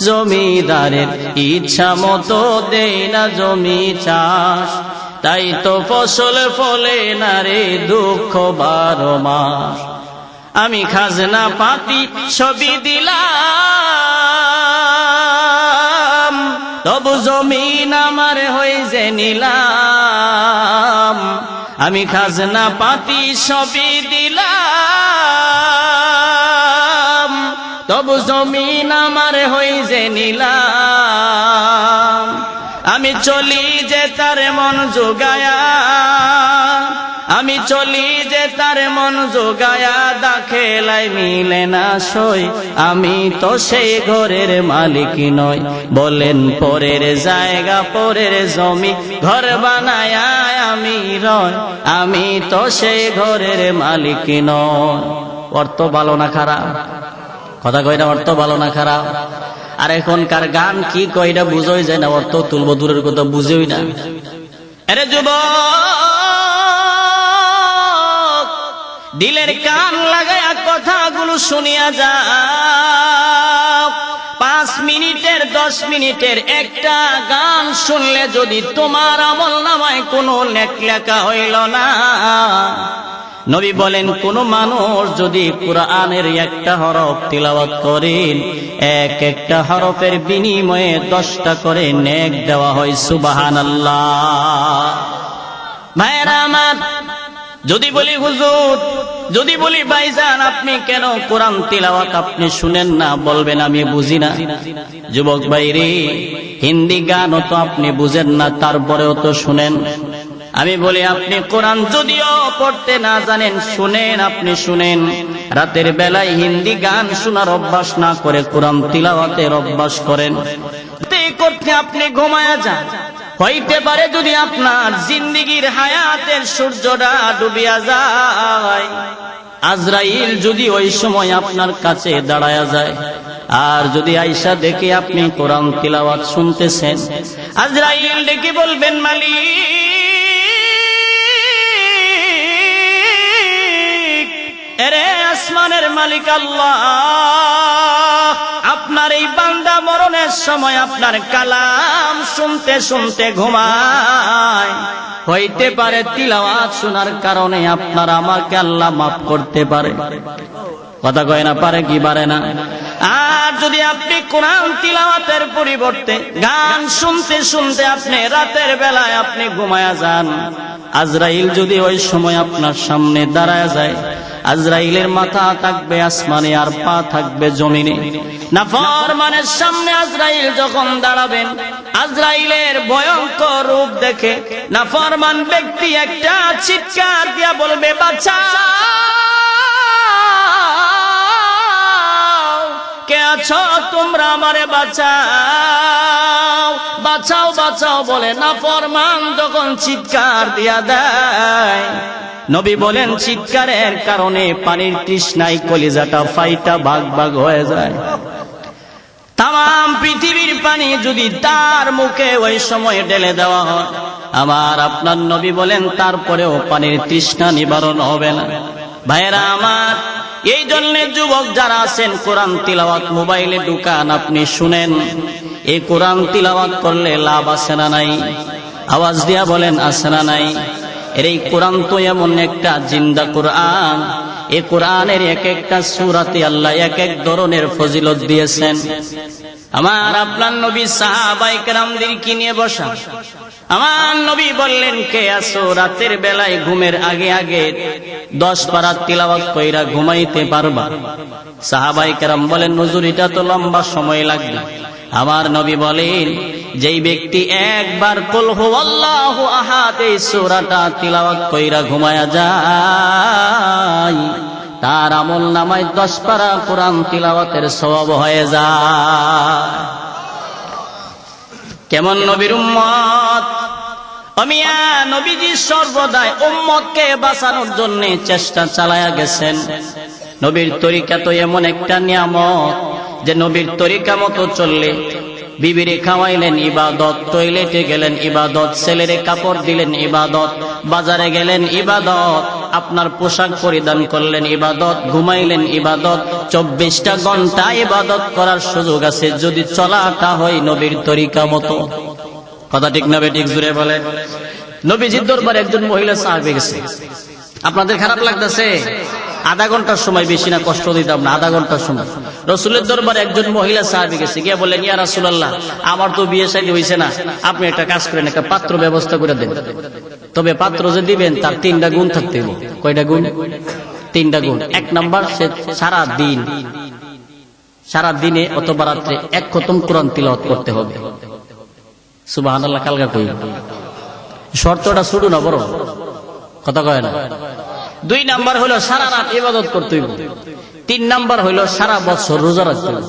জমিদারের ইচ্ছা মতো দেই না জমি চাষ, তাই তো ফসল ফলে না রে দুঃখ 12 মাস। আমি খাজনা পাতি সবই দিলাম, তবু জমিন আমার হয়ে যে নিলাম। আমি খাজনা পাতি সবই দিলাম, তবু জমিন আমার হয়ে যে নিলাম। আমি চলি যে তার মন জোগায়া, আমি চলি যে তার মন জোগায়া, দাখেলাই মিলে না সই, আমি তো সেই ঘরের মালিক নই। বলেন, পরের জায়গা পরের জমি ঘর বানায় আমি রয়, আমি তো সেই ঘরের মালিক নই। অর্থ ভালো না খারাপ? কথা কইরা অর্থ ভালো না খারাপ? আর এখনকার গান কি কইরা বুঝোই যায় না, অর্থ তুলব দূরের কথা বুঝেই না। আরে যুবক, দিলের কান লাগায়া কথাগুলো শুনিয়া যাও। 5 মিনিটের 10 মিনিটের একটা গান শুনলে যদি তোমার আমলনামায় কোনো নেক লেখা হইল না, নবী বলেন, কোন মানুষ যদি কুরআনের একটা হরফ তিলাওয়াত করেন, একটা হরফের বিনিময়ে 10টা করে নেক দেওয়া হয়। সুবহানাল্লাহ। ভাইরা আমার, যদি বলি হুজুর, যদি বলি ভাইজান আপনি কেন কোরআন তিলাওয়াত আপনি শুনেন না, বলবেন আমি বুঝি না। যুবক ভাইরে, হিন্দি গানও তো আপনি বুঝেন না, তারপরেও তো শুনেন। আমি বলি, আপনি কোরআন যদিও পড়তে না জানেন, শুনেন, আপনি শুনেন। রাতের বেলায় হিন্দি গান শোনার অভ্যাস না করে কোরআন তিলাওয়াতের অভ্যাস করেন। করতে মধ্যে আপনি ঘুমায়া যান, হইতে পারে যদি আপনার জিন্দেগীর হায়াতের সূর্যটা ডুবিয়া যায়, আজরাইল যদি ওই সময় আপনার কাছে দাঁড়ায়া যায়, আর যদি আয়েশা দেখে আপনি কোরআন তিলাওয়াত শুনতেছেন, আজরাইল ডেকে বলবেন, মালিক, এরে আসমানের মালিক আল্লাহ, আপনার এই বান্দা মরণের সময় আপনার কালাম শুনতে শুনতে ঘুমায়, হইতে পারে তিলাওয়াত শোনার কারণে আপনার আমাকে আল্লাহ মাফ করতে পারে। কথা কয় না, পারে কি পারে না? আর যদি আপনি কোরআন তিলাওয়াতের পরিবর্তে গান শুনতে শুনতে আপনি রাতের বেলায় আপনি ঘুমায়া যান, আজরাইল যদি ওই সময় আপনার সামনে দাঁড়ায় যায়, আজরাইলের মাথা থাকবে আসমানে আর পা থাকবে জমিনে। নাফরমানের সামনে আজরাইল যখন দাঁড়াবেন, আজরাইলের ভয়ঙ্কর রূপ দেখে নাফরমান ব্যক্তি একটা চিৎকার দিয়া বলবে, বাঁচাও, কে আছো তোমরা, আমারে বাঁচাও, বাঁচাও, বাঁচাও বলে নাফরমান যখন চিৎকার দিয়া দেয়, নবী বলেন চিৎকারের কারণে পানির তৃষ্ণায় কলিজাটা ফাইটা ভাগ ভাগ হয়ে যায়। তাম পৃথিবীর পানি যদি তার মুখে ওই সময় ঢেলে দেওয়া হয়, আমার আপনার নবী বলেন তারপরেও পানির তৃষ্ণা নিবারণ হবে না। ভাইয়েরা আমার, এই জন্য যুবক যারা আছেন, কোরআন তিলাওয়াত মোবাইলে ঢুকান, আপনি শুনেন। এই কোরআন তিলাওয়াত করলে লাভ আছে না নাই? আওয়াজ দিয়া বলেন, আছে না নাই? এর এই কোরআন তো এমন একটা জিন্দা কোরআন, এই কোরআনের এক একটা সূরাতে আল্লাহ এক এক ধরনের ফজিলত দিয়েছেন। আমার আপনার নবী সাহাবায়ে কেরামদেরকে নিয়ে বসা, আমার নবী বললেন, কে আছো রাতের বেলায় ঘুমের আগে আগে 10 পারা তিলাওয়াত কইরা ঘুমাইতে পারবা? সাহাবায়ে কেরাম বলেন, হুজুর এটা তো লম্বা সময় লাগবে। আমার নবী বলেন, যেই ব্যক্তি একবার কুল হুয়াল্লাহু আহাদ এই সূরাটা তিলাওয়াত কইরা ঘুমায়া যায়, তার আমল নামায় 10 পারা কোরআন তিলাওয়াতের সওয়াব হয়ে যায়। কেমন নবীর উম্মত! মিয়া নবীজি সর্বদাই উম্মতকে বাঁচানোর জন্য চেষ্টা চালায়া গেছেন। নবীর তরিকা তো এমন একটা নিয়ামত যে নবীর তরিকা মতো চললে, বিবিরে খাওয়াইলেন ইবাদত, টয়লেটে গেলেন ইবাদত, ছেলেরে কাপড় দিলেন ইবাদত, বাজারে গেলেন ইবাদত, আপনার পোশাক পরিধান করলেন ইবাদত, ঘুমাইলেন ইবাদত। 24টা ঘন্টা ইবাদত করার সুযোগ আছে যদি চলাটা হয় নবীর তরিকা মতো। কথা ঠিক না বেঠিক? জুড়ে বলেন। নবীজির দরবারে একজন মহিলা সাহাবী গেছে। আপনাদের খারাপ লাগতেছে? আধা ঘন্টার সময়, বেশি না, কষ্ট দিতাম না, আধা ঘন্টার সময় রাসূলের দরবারে একজন মহিলা সাহাবী গেছে, গিয়ে বললেন, ইয়া রাসূলুল্লাহ, আমার তো বিয়ে শাদী হইছে না, আপনি একটা কাজ করেন, একটা পাত্র ব্যবস্থা করে দেন। তবে পাত্র যে দিবেন তার 3টা গুণ থাকতে হবে। কয়টা গুণ? 3টা গুণ। 1 নাম্বার, সে সারা দিনে অথবা রাত্রে 1 খতম কোরআন তিলাওয়াত করতে হবে। সুবহানাল্লাহ। কালকা কই শর্তটা শুরু না, বড় কথা কয় না। 2 নাম্বার হলো সারা রাত ইবাদত করতে হইব। 3 নাম্বার হলো সারা বছর রোজা রাখতে হবে।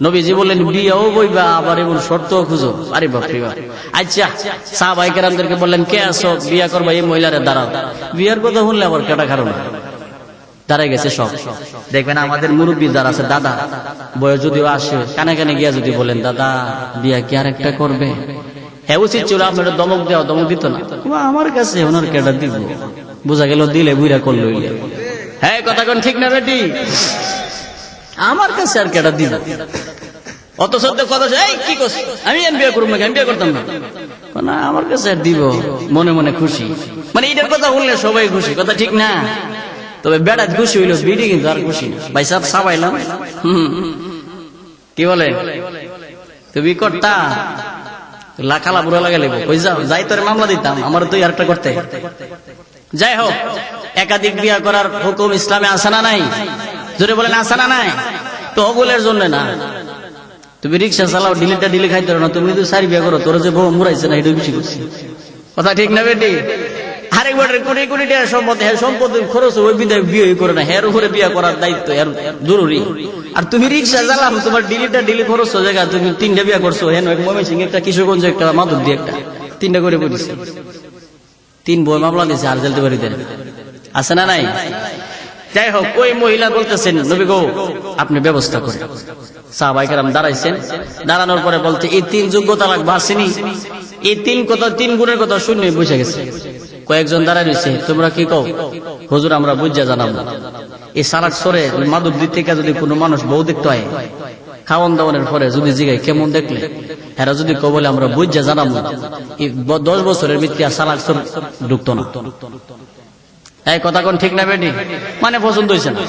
নবীজি বললেন, বিয়াও বইবা আবার এমন শর্ত খুঁজো? আরে বাপ রে বাপ। আচ্ছা, সাহাবায়ে কেরামদেরকে বললেন, কে আছো বিয়া করবা? এই মহিলারে দাঁড়াও। বিয়ার কথা শুনলে আবার কেটা কারণ দাঁড়ায় গেছে সব। দেখবেন আমাদের মুরব্বী যারা আছে, দাদা বয়স যদিও আসে, কানে কানে গিয়া যদি বলেন, দাদা বিয়া কি আর একটা করবে? হ্যাঁ, উচিত ছিল আপনার দমক দেওয়া, দমক দিত না। আমার কাছে ওনার কেটা দিব, বোঝা গেল দিলে বুইরা করলো। হ্যাঁ, কথা কোন ঠিক না বেটি? আমার কাছে আর কেটা দিব। অত সত্য কথা, এই কি করছ, আমি বিয়ে করবো নাকি? আমি বিয়ে করতাম না। না, আমার কাছে আর দিব, মনে মনে খুশি। মানে এটার কথা বললে সবাই খুশি, কথা ঠিক না? তবে বেড়াত খুশি হইল, বিড়ি কিন্তু আর খুশি। ভাই সাহেব সাবাইলাম, কি বলে তুমি করতা লাখালা বুড়া লাগে লেবো, কই যাও, যাই তোর মামলা দিতাম, আমার তুই আরেকটা করতে। যাই হোক, একাধিক বিয়া করার হুকুম ইসলামে আছে না নাই? জোরে বলেন, আছে না নাই? তো ওগুলোর জন্য না। তুমি রিক্সা চালাও, ডিলিটা ডিলি খাইতে না, তুমি তো 4 বিয়া করো, তোর যে বউ মুরাইছে না, এটা বেশি করছি। কথা ঠিক না বেটি? আরেকবারের কোটি কোটি টাকা সম্পদ, হ্যাঁ সম্পদ খরচ ওই বিদায় বিয়ে করে না, হ্যার উপরে বিয়ে করার দায়িত্ব এর জরুরি। আর তুমি রিক্সা চালাম, তোমার ডিলি খরচ হয়ে যায়, তুমি 3টা বিয়ে করছো, হ্যাঁ ময়মনসিংহ একটা, কিশোরগঞ্জ একটা, মাধবদী একটা, 3টা করে পড়িছে, 3 বই মামলা দিয়েছে আর জেলতে পারি দেন, আছে না নাই? যাই হোক, ওই মহিলা বলতেছেন নবী গো আপনি ব্যবস্থা করেন। সাহাবায়ে কেরাম দাঁড়াইছেন, দাঁড়ানোর পরে বলতে এই 3 যোগ্যতা লাগবে, আসেনি? এই 3 গুণের কথা শুনে বুঝে গেছে। কয়েকজন দাঁড়ায় রয়েছে, তোমরা কি কও? হুজুর আমরা বুঝা জানাবো। এই সারাক সরে মাধবদী থেকে যদি কোনো মানুষ বউ দেখতে হয়, খাওয়ান দাওয়ানের পরে যদি জিগাই কেমন দেখলে, এরা যদি কেউ বলে আমরা বুঝা জানাবো, 10 বছরের ভিত্তি আর সালাক সর ঢুকতো না। এই কথা কোন ঠিক না বেটি? মানে পছন্দ হয়েছে না,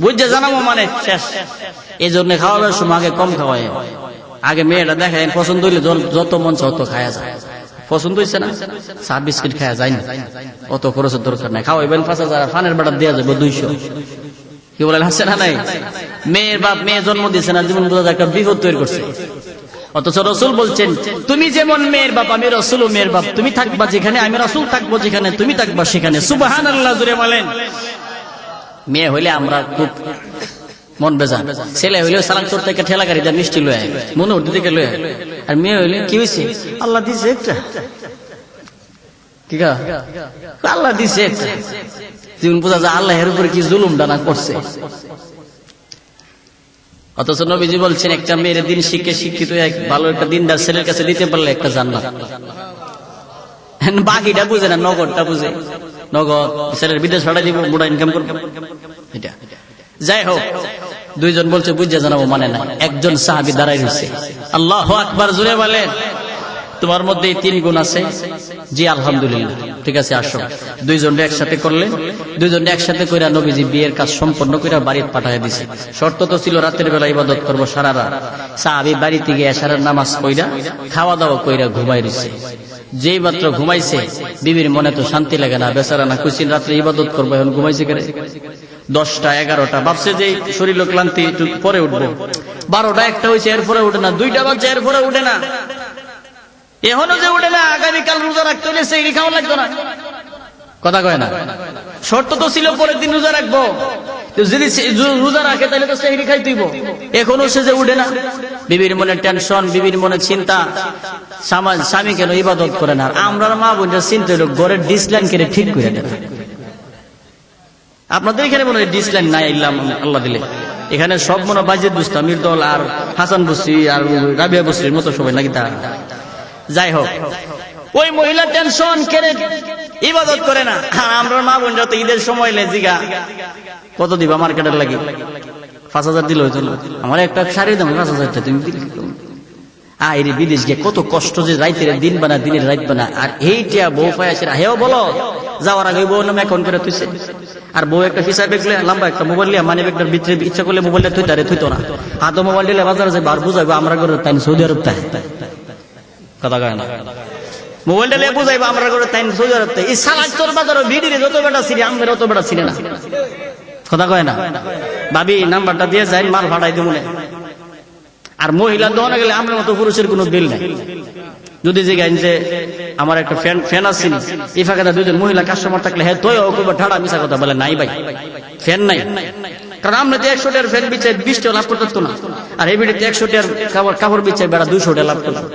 বুঝে জানাবো মানে শেষ। এই জন্য খাওয়াবার সময় আগে কম খাওয়ায়, আগে মেয়েটা দেখে পছন্দ হইলে যত মন চায় তত খাওয়া যায়। পছন্দ হয়েছে না, 7 বিস্কিট খাওয়া যায় না, অত খরচের দরকার নাই। খাওয়াইবেন 5000, ফানের বাটার দেওয়া যাবে 200। কি বলেন, আছে না নাই? মেয়ের বাপ মেয়ে জন্ম দিয়েছে না, জীবন বোঝা একটা বিপদ তৈরি করছে। অথচ রসুল বলছেন তুমি যেমন মেয়ের বাপ আমি রসুল মেয়ের বাপ, তুমি থাকবা যেখানে আমি রসুল থাকবো যেখানে, তুমি থাকবা সেখানে। সুবহানাল্লাহ জুড়ে বলেন। মেয়ে হইলে আমরা খুব মন বেজা, ছেলে হইলেও সালাম চোর থেকে ঠেলা গাড়ি দেয় মিষ্টি লয়ে মনে উঠতে থেকে লয়ে, আর মেয়ে হইলে কি হয়েছে আল্লাহ দিছে একটা, ঠিক আছে আল্লাহ দিছে একটা, জীবন বোঝা যায় আল্লাহ এর উপরে কি জুলুম ডানা করছে। অথচ নবীজি বলছেন একটা মেয়ের দিন শিক্ষিত ভালো একটা দিনদার ছেলের কাছে দিতে পারলে একটা জান্নাত। বাকিটা বুঝে না, নগদটা বুঝে, নগদ ছেলের বিদেশ ভাড়া দিব, মোটা ইনকাম করবো এটা। যাই হোক, 2 জন বলছে বুঝে জানাবো মানে না। একজন সাহাবী দাঁড়াই রয়েছে, আল্লাহু আকবার জোরে বলেন। তোমার মধ্যে এই 3 গুণ আছে? জি আলহামদুলিল্লাহ, ঠিক আছে আসো। 2 জন একসাথে করলেন, 2 জন একসাথে কইরা নবীজি বিয়ের কাজ সম্পন্ন কইরা বাড়িতে পাঠায় দিছে। শর্ত তো ছিল রাতের বেলা ইবাদত করবো সারা রাত। সাহাবী বাড়িতে গিয়ে এশারের নামাজ পড়া খাওয়া দাওয়া কইরা ঘুমাই রইছে। যেই মাত্র ঘুমাইছে, বিবির মনে তো শান্তি লাগে না, বেচারা না কুচিন রাত্রে ইবাদত করবো, এখন ঘুমাইছে কেন? 10টা 11টা ভাবছে যে শরীর ক্লান্তি একটু পরে উঠবো, 12টা 1টা হয়েছে এরপরে উঠে না, 2টা বাজছে এরপরে উঠে না, এখনো যে উঠে না। আগামীকাল রোজা রাখতে হলে সেই খাওয়া লাগতো না, কথা কয় না? শর্ত তো ছিল পরের দিন রোজা রাখবো, যদি রোজা রাখে তাহলে তো সেহরি খাইতেইব, এখনো সে যে উঠে না। বিবির মনে টেনশন, বিবির মনে চিন্তা, স্বামী কেন ইবাদত করে না। আমরা মা বোনরা চিন্তা হলো ঘরের ডিসলাইন কেড়ে ঠিক করে দেন। আপনাদের এখানে মনে হয় ডিসলাইন নাই, আল্লাহ দিলে এখানে সব মনে বাজিদ বুঝতাম মির্দল আর হাসান বসরি আর রাবিয়া বসরির মতো সবাই নাকি তা। যাই হোক, ওই মহিলা টেনশন কেড়ে ইবাদত করে না। আর আমরা মা বোনরা তো ঈদের সময় জিগা কত দিবা মার্কেটের লাগি, 5000 দিল হইতো না, আমার একটা শাড়ির দাম 5000টা তুমি দিলে। আরে বিদেশ গিয়ে কত কষ্ট, যে রাইতের দিন বানা দিনের রাত বানা, আর এইটা বউ পায় আসে হেও বলো যাওয়ার আগে বউ নামে এখন করে তুইছে। আর বউ একটা ফিসা দেখলে লম্বা একটা মোবাইল লিয়া মানে ব্যাগটার ভিতরে ইচ্ছা করলে মোবাইলটা থইতো না, হাতে মোবাইল দিলে বাজারে যায় বার বুঝাইবো আমরা করে তাই সৌদি আরব তাই, কথা কয় না? মোবাইলটা লিয়ে বুঝাইবো আমরা করে তাই সৌদি আরব তাই। এই সালাদ তোর বাজারে ভিডিরে যত বেটা ছিলি আমাদের অত বেটা ছিল না, কথা কয় না? ভাবি নাম্বারটা দিয়ে যাই মাল ভাড়াই দিব না। আর মহিলা দোকানে গেলে আমার মতো পুরুষের কোনো বিল নাই। যদি জিজ্ঞাসেন যে আমার একটা ফ্যান আসছিল, এই ফাঁকাটা 2 জন মহিলা কাস্টমার থাকলে হ্যাঁ তোই ঠাড়া মিশা কথা বলে নাই ভাই ফ্যান নাই, কারণ আমরা তো 100 টাকার ফ্যান বিছাই 20 টাকা লাভ করতো না, আর এই বিড়িতে 100 টাকার কাপড় বিছাই বেড়া 200 টাকা লাভ করতো।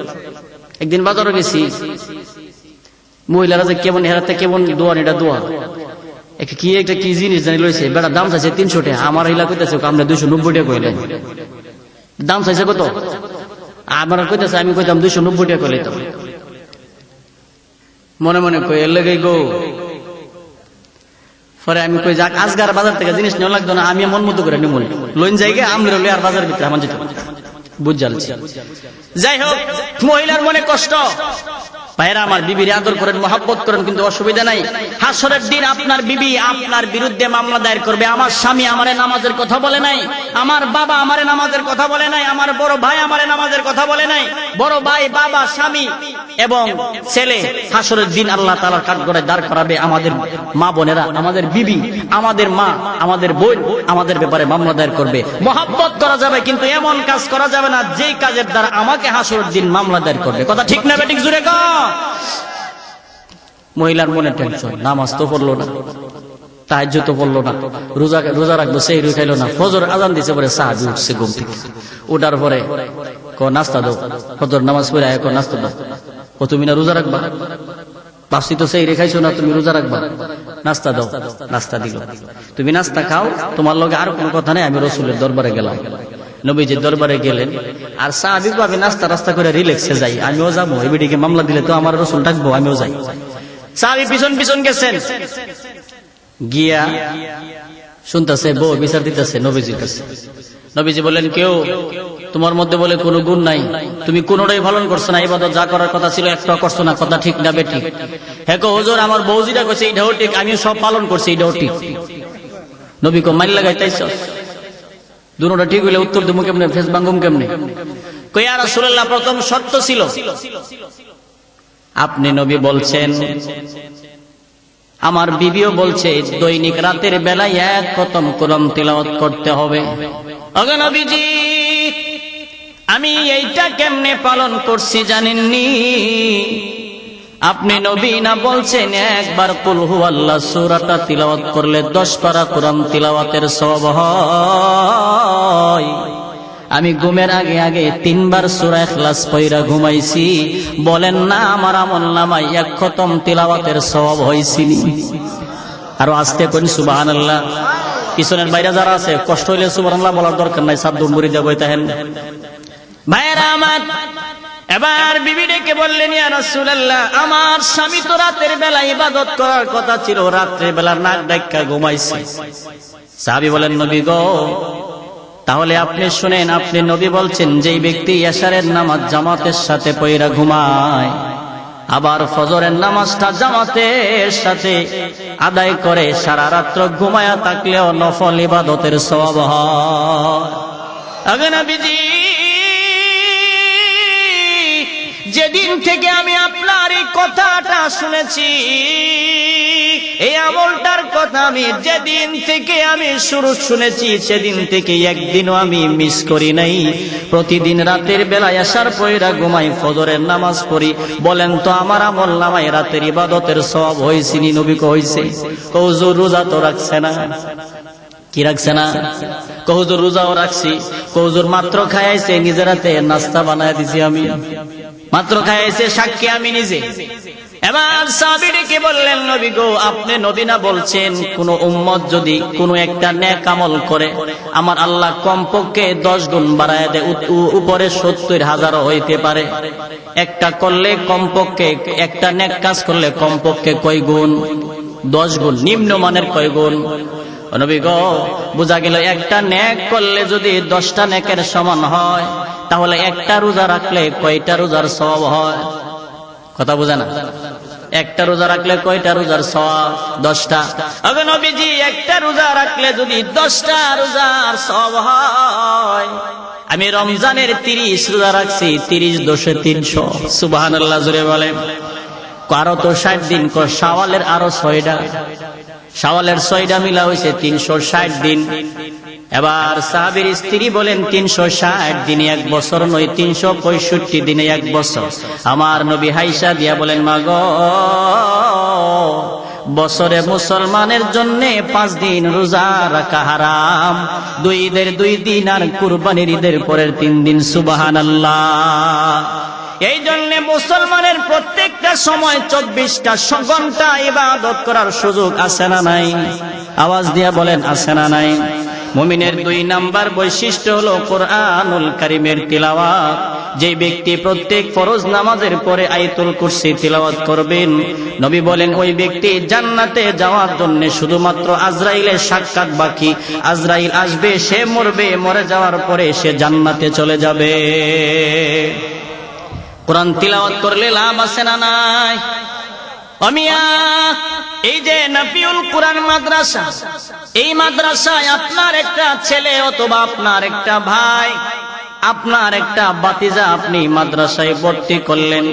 একদিন বাজারে গেছি, মহিলারা যে কেমন হেরাতে কেমন দোয়া, এটা দোয়া একটা কি জিনিস জানি লইছে, বেড়া দাম চাইছে 300 টাকা, আমার হিলা কইতেছে আমরা 290 টাকা কইলেন, দাম চাইছে কত? আমার কইতেছে, আমি কইতাম 290 টাকা কইলে। তো মনে মনে কই এর লেগে গো, পরে আমি কই যাক আজগার বাজার থেকে জিনিস নেওয়া লাগতো না, আমি মন মতো করে নিব লোন জায়গা আমরা লই আর বাজার ভিতরে আমার যেত বুঝ জ্বালছি। যাই হোক, মহিলার মনে কষ্ট। ভাইরা আমার, বিবির আদর করেন, মহব্বত করেন, কিন্তু অসুবিধা নাই। হাসরের দিন আপনার বিবি আপনার বিরুদ্ধে মামলা দায়ের করবে, আমার স্বামী আমারে নামাজের কথা বলে নাই, আমার বাবা আমারে নামাজের কথা বলে নাই, আমার বড় ভাই আমারে নামাজের কথা বলে নাই, বড় ভাই বাবা স্বামী এবং ছেলে হাসরের দিন আল্লাহ তাআলার কাঠগড়ায় দাঁড় করাবে আমাদের মা বোনেরা, আমাদের বিবি, আমাদের মা, আমাদের বোন আমাদের ব্যাপারে মামলা দায়ের করবে। মহব্বত করা যাবে, কিন্তু এমন কাজ করা যাবে না যেই কাজের দ্বারা আমাকে হাসরের দিন মামলা দায়ের করবে। কথা ঠিক না বেঠিক? জুড়ে কও। মহিলার মনে টেনশন, নামাজ তো পড়লো না, তাহাজ্জুদ তো পড়লো না, রোজা রাখবো সেই খাইলো না, ফজর আজান দিছে পরে সাহাবী উঠছে ঘুম থেকে, উঠার পরে নাস্তা দাও, ফজর নামাজ পড়ে আয় নাস্তা দাও, ও তুমি না রোজা রাখবা, বাসি তো সেই রেখাইছো না, তুমি রোজা রাখবা, নাস্তা দাও, নাস্তা দিল, তুমি নাস্তা খাও, তোমার লগে আর কোনো কথা নেই, আমি রসুলের দরবারে গেলাম। নবীজির দরবারে গেলেন, আর সাহাবী ভাবে নাস্তা রাস্তা করে রিল্যাক্সে যাই, আমিও যাবো, এবিডিকে মামলা দিলে তো আমার রসুল ডাকবো, আমিও যাই। সাহাবী পিছন পিছন গেছেন, গিয়া শুনতেছে বউ বিচার দিতেছে নবীজির কাছে। নবীজি বললেন, কেউ তোমার মধ্যে বলে কোনো গুণ নাই, তুমি কোনোটাই পালন করছো না, ইবাদত যা করার কথা ছিল একটা করছো না, কথা ঠিক না বেঠিক? হ্যাঁ কো হুজুর, আমার বউ যেটা কইছে এটাও ঠিক, আমি সব পালন করছি, এটাও ঠিক। নবী কো মাইল লাগাইতেছ, দুটোটা ঠিক হইলে উত্তর দেবো কেমনে, ফেস ভাঙ্গুম কেমনে? কই ইয়া রাসূলুল্লাহ, প্রথম শর্ত ছিল আপনি নবী বলছেন, আমার বিবিও বলছে দৈনিক রাতের বেলায় এক খতম কোরআন তিলাওয়াত করতে হবে। ওগো নবীজি, আমি এইটা কেমনে পালন করছি জানেননি? আপনি নবী না বলছেন একবার কুল হুয়াল্লাহ সূরাটা তিলাওয়াত করলে 10 পারা কোরআন তিলাওয়াতের সওয়াব হয়। আমি ঘুমের আগে আগে 3 বার সূরা ইখলাস পড়া ঘুমাইছি, বলেন না আমার আমলনামায় এক খতম তিলাওয়াতের সওয়াব হইছিনি? আর আস্তে কোন সুবহানাল্লাহ। পিছনের বাইরে যারা আছে কষ্ট হইলে সুবহানাল্লাহ বলার দরকার নাই, সাত দৌড় দেব তাহেন। ভাইরা আমার, এবার বিবি ডেকে বললেন, ইয়া রাসূলুল্লাহ, আমার স্বামী তো রাতের বেলা ইবাদত করার কথা ছিল, রাতের বেলা নাক ডাক্কা ঘুমাইছে। সাহাবী বলেন, নবী গো, তাহলে আপনি শুনেন, আপনি নবী বলছেন যেই ব্যক্তি এশারের নামাজ জামাতের সাথে পড়া ঘুমায়, আবার ফজরের নামাজটা জামাতের সাথে আদায় করে, সারা রাত্র ঘুমায়া থাকলেও নফল ইবাদতের সওয়াব হয়। আগে নবীজি, যেদিন থেকে আমি আপনার এই কথাটা শুনেছি, এই আমলটার কথা আমি যেদিন থেকে আমি শুরু শুনেছি, সেদিন থেকে একদিনও আমি মিস করি নাই। প্রতিদিন রাতের বেলায় আসার পয়রা ঘুমাই, ফজরের নামাজ পড়ি। বলেন তো আমার আমল নামায় রাতের ইবাদতের সওয়াব হইছিনি? নবী কো হইছে। হুজুর রোজা তো রাখছে না, কি রাখছে না? হুজুর রোজাও রাখছি। হুজুর মাত্র খাইছে, নিজের হাতে নাস্তা বানায় দিছি আমি, মাত্র খাইছে, সাক্ষী আমি নিজে। এবার সাহাবী ডেকে বললেন, নবী গো, আপনি নবী না বলছেন কোন উম্মত যদি কোন একটা নেক আমল করে, আমার আল্লাহ কমপক্ষে 10 গুণ বাড়ায় দেয়, উপরে 70,000 হইতে পারে। একটা করলে কমপক্ষে, একটা নেক কাজ করলে কমপক্ষে কয় গুণ? 10 গুণ। নিম্নমানের কয় গুণ? নবী গো, বোঝা গেল একটা নেক করলে যদি 10টা নেকের সমান হয়, তাহলে একটা রোজা রাখলে কয়টা রোজার সওয়াব হয়? কথা বোঝে না? একটা রোজা রাখলে কয়টা রোজার সওয়াব? 10টা। আগে নবীজি, একটা রোজা রাখলে যদি 10টা রোজার সওয়াব হয়, আমি রমজানের 30 রোজা রাখছি, 30 দোষে 300। সুবহানাল্লাহ জোরে বলেন। কারো তো 60 দিন, শাওয়ালের আরো 6টা, শাওয়ালের 6টা মিলা হয়েছে 360 দিন। এবার সাহাবীর স্ত্রী বলেন, 360 দিনে 1 বছর নয়, 365 দিনে 1 বছর। আমার নবী হাইসা দিয়া বলেন, মা গো, বছরে মুসলমানের জন্য 5 দিন রোজা রাখা হারাম, 2 ঈদের 2 দিন আর কুরবানির ঈদের পরের 3 দিন। সুবহানাল্লাহ। এই জন্য মুসলমানের প্রত্যেকটা সময় 24টা ঘন্টা ইবাদত করার সুযোগ আছে না নাই? আওয়াজ দিয়া বলেন, আছে না নাই? মুমিনের 2 নাম্বার বৈশিষ্ট্য হলো কোরআনুল কারীমের তিলাওয়াত। যে ব্যক্তি প্রত্যেক ফরজ নামাজের পরে আয়াতুল কুরসি তিলাওয়াত করবেন, নবী বলেন ওই ব্যক্তি জান্নাতে যাওয়ার জন্য শুধুমাত্র আজরাইলের সাক্ষাৎ বাকি। আজরাইল আসবে, সে মরবে, মরে যাওয়ার পরে সে জান্নাতে চলে যাবে। কোরআন তিলাওয়াত করলে লাভ আছে না নাই? অমিয়া, এই যে নাফিউল কোরআন মাদ্রাসা, এই মাদ্রাসায় আপনার একটা ছেলে অথবা আপনার একটা ভাই, আপনার একটা ভাতিজা আপনি মাদ্রাসায় ভর্তি করলেন।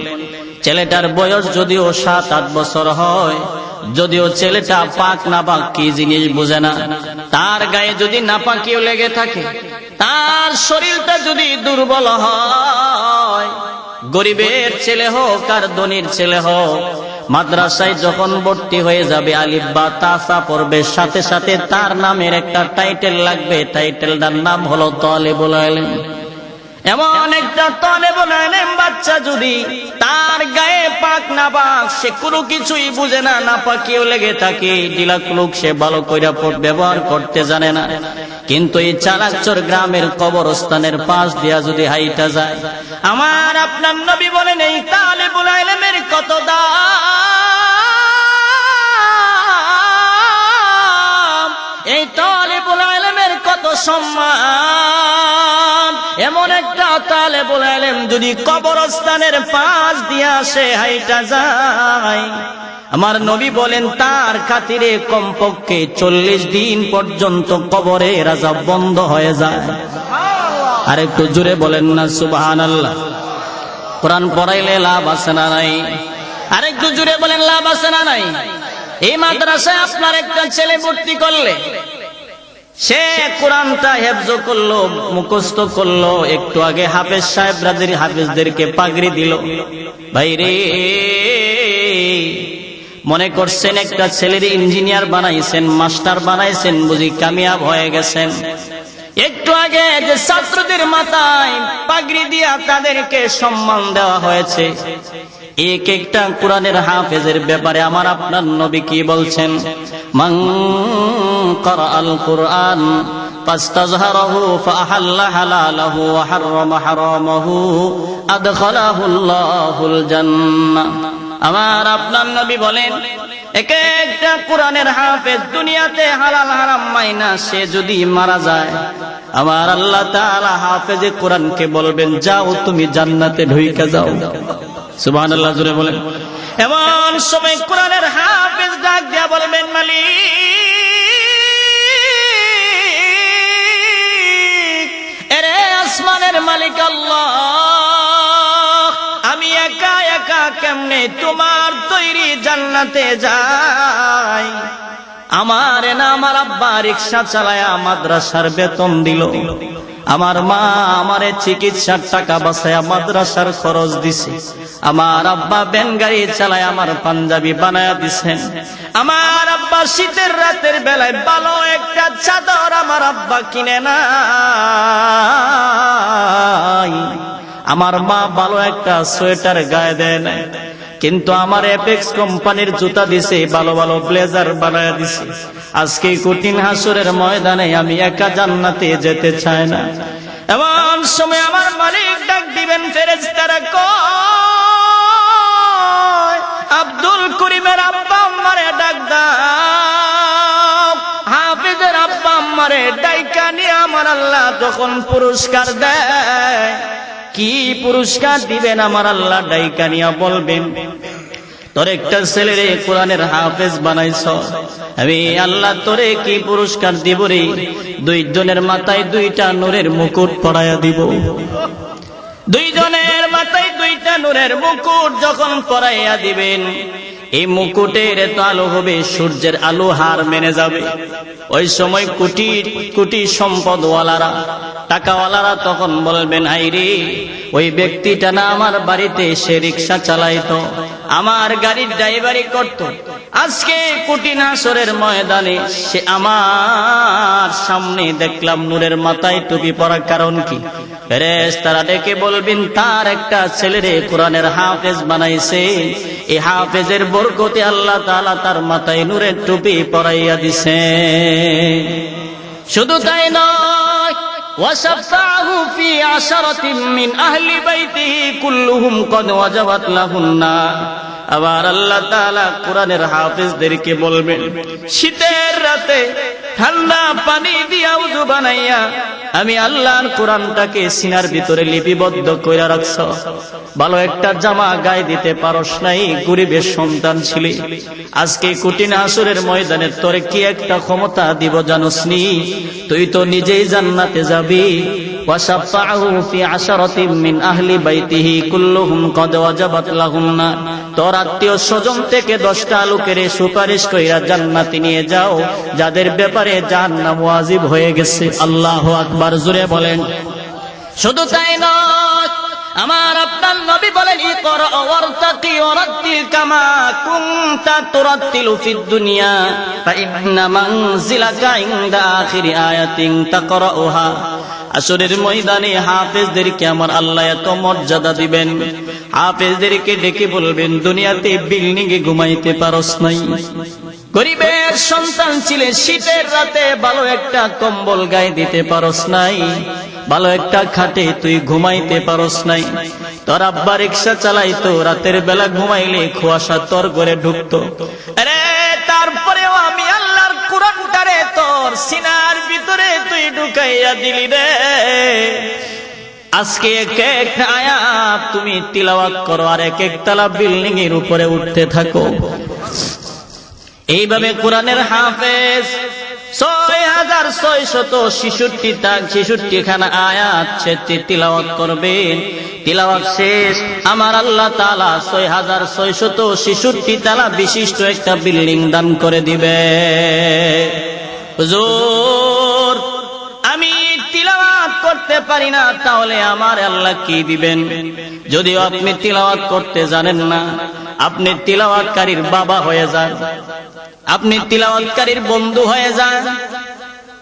ছেলেটার বয়স যদিও 7-8 বছর হয়, যদিও ছেলেটা পাক না পাক কি জিনিস বুঝে না, তার গায়ে যদি নাপাকিও লেগে থাকে, তার শরীরটা যদি দুর্বল হয়, গরিবের ছেলে হোক আর ধনীর ছেলে হোক, মাদ্রাসায় যখন ভর্তি হয়ে যাবে, আলিফ বা তাসা পড়বে, সাথে সাথে তার নামের একটা টাইটেল লাগবে। টাইটেলটার নাম হলো তালেবুল ইলম। এমন একটা তালেবুল ইলম বাচ্চা যদি তার গায়ে পাক না পাক, সে কোনো কিছুই বুঝে না, নাপাকিও লেগে থাকে, ডিলাকুলুক সে ভালো কইরা ব্যবহার করতে জানে না, কিন্তু এই চালাকচর গ্রামের কবরস্থানের পাশ দিয়া যদি হাইটা যায়, আমার আপনার নবী বলেন এই তালেবুল ইলমের কত দাম, এই তালেবুল ইলমের কত সম্মান। এমন একটা তালেবুল ইলম যদি কবরস্থানের পাশ দিয়া সে হাইটা যায়, আমার নবী বলেন তার খাতিরে কমপক্ষে 40 দিন পর্যন্ত কবরের আযাব বন্ধ হয়ে যায়। আর একটু জোরে বলেন না সুবহানাল্লাহ। কোরআন পড়াইলে লাভ আছে না নাই? আর একটু জোরে বলেন লাভ আছে না নাই? এই মাদ্রাসায় আপনার একটা ছেলে ভর্তি করলে, সে কোরআনটা হেফজ করলো, মুখস্থ করলো, একটু আগে হাফেজ সাহেবদের হাফেজদেরকে পাগড়ি দিল। ভাই রে, মনে করছেন একটা ছেলের ইঞ্জিনিয়ার বানাইছেন, মাস্টার বানাইছেন, বুঝি কামিয়াব হয়ে গেছেন। একটু আগে যে ছাত্রদের মাথায় পাগড়ি দিয়া তাদেরকে সম্মান দেওয়া হয়েছে, এক একটা কোরআনের হাফেজের ব্যাপারে আমার আপনার নবী কি বলছেন? মান ক্বারাআল কুরআন ফাস্তাযহারাহু ফাআহাল্লা হালালাহু ওয়া হাররামা হারামাহু আদখালাহুল্লাহুল জান্নাহ। আমার আপনার নবী বলেন এক একটা কোরআনের হাফেজ দুনিয়াতে হালাল হারাম মাইনা সে যদি মারা যায়, আমার আল্লাহ তাআলা হাফেজে কোরআনকে বলবেন যাও তুমি জান্নাতে ঢুইকা যাও। সুবহানাল্লাহ, জোরে বলেন। এমন সময় কোরআনের হাফেজ ডাক দিয়া বলবেন মালিক, এরে আসমানের মালিক আল্লাহ, আমি একা একা কেমনে তোমার তৈরি জান্নাতে যাই? আমার না আমার আব্বা রিকশা চালায়া মাদ্রাসার বেতন দিল, আমার মা আমারে চিকিৎসার টাকা বাঁচায়া মাদ্রাসার খরচ দিছে, আমার আব্বা ভ্যান গাড়ি চালায় আমার পাঞ্জাবি বানায়া দিছেন, আমার আব্বা শীতের রাতের বেলায় ভালো একটা চাদর আমার আব্বা কিনে নাই, আমার মা ভালো একটা সোয়েটার গায়ে দেয় না, কিন্তু আমার এপেক্স কোম্পানির জুতা দিছে, ভালো ভালো ব্লেজার বানায়া দিছে। আজকে কঠিন হাসরের ময়দানে আমি একা জান্নাতে যেতে চাই না। এমন সময় আমার মালিক ডাক দিবেন, ফেরেশতারা কয় আব্দুল করিমের আব্বা আম্মারে ডাক দাও। হাফেজের আব্বা আম্মারে ডাইকা নিয়ে আমার আল্লাহ তখন পুরস্কার দেয়। কি পুরস্কার দিবেন? আমার আল্লাহ ডাইকা নিয়া বলবেন, তোর একটা ছেলেরে কোরআনের হাফেজ বানাইছ, আমি আল্লাহ তোরে কি পুরস্কার দিব রে? দুইজনের মাথায় দুইটা নূরের মুকুট পরাইয়া দিব। দুইজনের মাথায় দুইটা নূরের মুকুট যখন পরাইয়া দিবেন, এই মুকুটের তো আলো হবে সূর্যের আলো হার মেনে যাবে। ওই সময় কোটি কোটি সম্পদওয়ালারা, টাকাওয়ালারা তখন বলবেন, আইরে ওই ব্যক্তিটা না আমার বাড়িতে সে রিক্সা চালাইতো, আমার গাড়ির ড্রাইভারি করত, আজকে কঠিন হাসরের ময়দানে সে আমার সামনে দেখলাম নূরের মাথায় টুপি পরার কারণ কি? ফেরেশতারা ডেকে বলবেন, তার একটা ছেলেরে কোরআনের হাফেজ বানাইছে, এই হাফেজের বরকতে আল্লাহ তাআলা তার মাথায় নূরের টুপি পরাইয়া দিছে। শুধু তাই নয়, ওয়াশাফাহু ফি আশরাতিন মিন আহলি বাইতিহি কুল্লুহুম কদ ওয়াজাবাত লাহুন্না। আবার আল্লাহ তাআলা কোরআনের হাফেজদেরকে বলবেন, শীতের রাতে ঠান্ডা পানি দিয়া উযু বানাইয়া আমি আল্লাহর কোরআনটাকে সিনার ভিতরে লিপিবদ্ধ কইরা রাখছ, ভালো একটা জামা গায়ে দিতে পারস নাই, গরিবের সন্তান ছিলি, আজকে কঠিন হাসরের ময়দানে তোরে কি একটা ক্ষমতা দিব জানোস নি? তুই তো নিজেই জান্নাতে যাবি। ওয়াশাফাহু ফি আশরাতিন মিন আহলি বাইতিহি কুল্লুহুম কদ ওয়াজাবাত লাহুন্না। তোর আত্মীয় স্বজন থেকে 10টা লোকের সুপারিশ কইরা জান্নাতে নিয়ে যাও, যাদের ব্যাপারে জাহান্নাম ওয়াজিব হয়ে গেছে। আল্লাহু আকবার, জোরে বলেন। শুধু তাই নয়, আমার আপনার নবী বলেন ইকরা ওয়ারতাকি ওয়ারাত্তিল কামা কুনতা তুরাত্তিলু ফিদ দুনিয়া ফা ইন্না মানজিলাকা ইনদা আখিরি আয়াতিন তাকরাউহা। আসরের ময়দানে হাফেজদেরকে আমার আল্লাহ এত মর্যাদা দিবেন, হাফেজদেরকে ডেকে বলবেন দুনিয়াতে বিল্ডিং এ ঘুমাইতে পারস নাই, গরিবের সন্তান ছিলে, শীতের রাতে ভালো একটা কম্বল গায়ে দিতে পারস নাই, ভালো একটা খাটে তুই ঘুমাইতে পারস নাই, তোর আব্বা রিকশা চালাইতো, রাতের বেলা ঘুমাইলে কুয়াশা তোর ঘরে ঢুকতো, আরে তারপরেও আমি আল্লাহর কোরআনটারে তোর সিনার ভিতরে তুই ঢুকাইয়া দিলি রে। আজকে এক একটা আয়াত তুমি তিলাওয়াত করো আর এক একতলা বিল্ডিং এর উপরে উঠতে থাকো। এইভাবে কোরআনের হাফেজ 6666 খানা আয়াত সে তিলাওয়াত করবেন। তিলাওয়াত শেষ আমার আল্লাহ তাআলা 6666 তালা বিশিষ্ট একটা বিল্ডিং দান করে দিবে। হুজুর আমি তিলাওয়াত করতে পারি না, তাহলে আমার আল্লাহ কি দিবেন? যদিও আপনি তিলাওয়াত করতে জানেন না, আপনি তিলাওয়াতকারীর বাবা হয়ে যান, আপনি তিলাওয়াতকারীর বন্ধু হয়ে যান,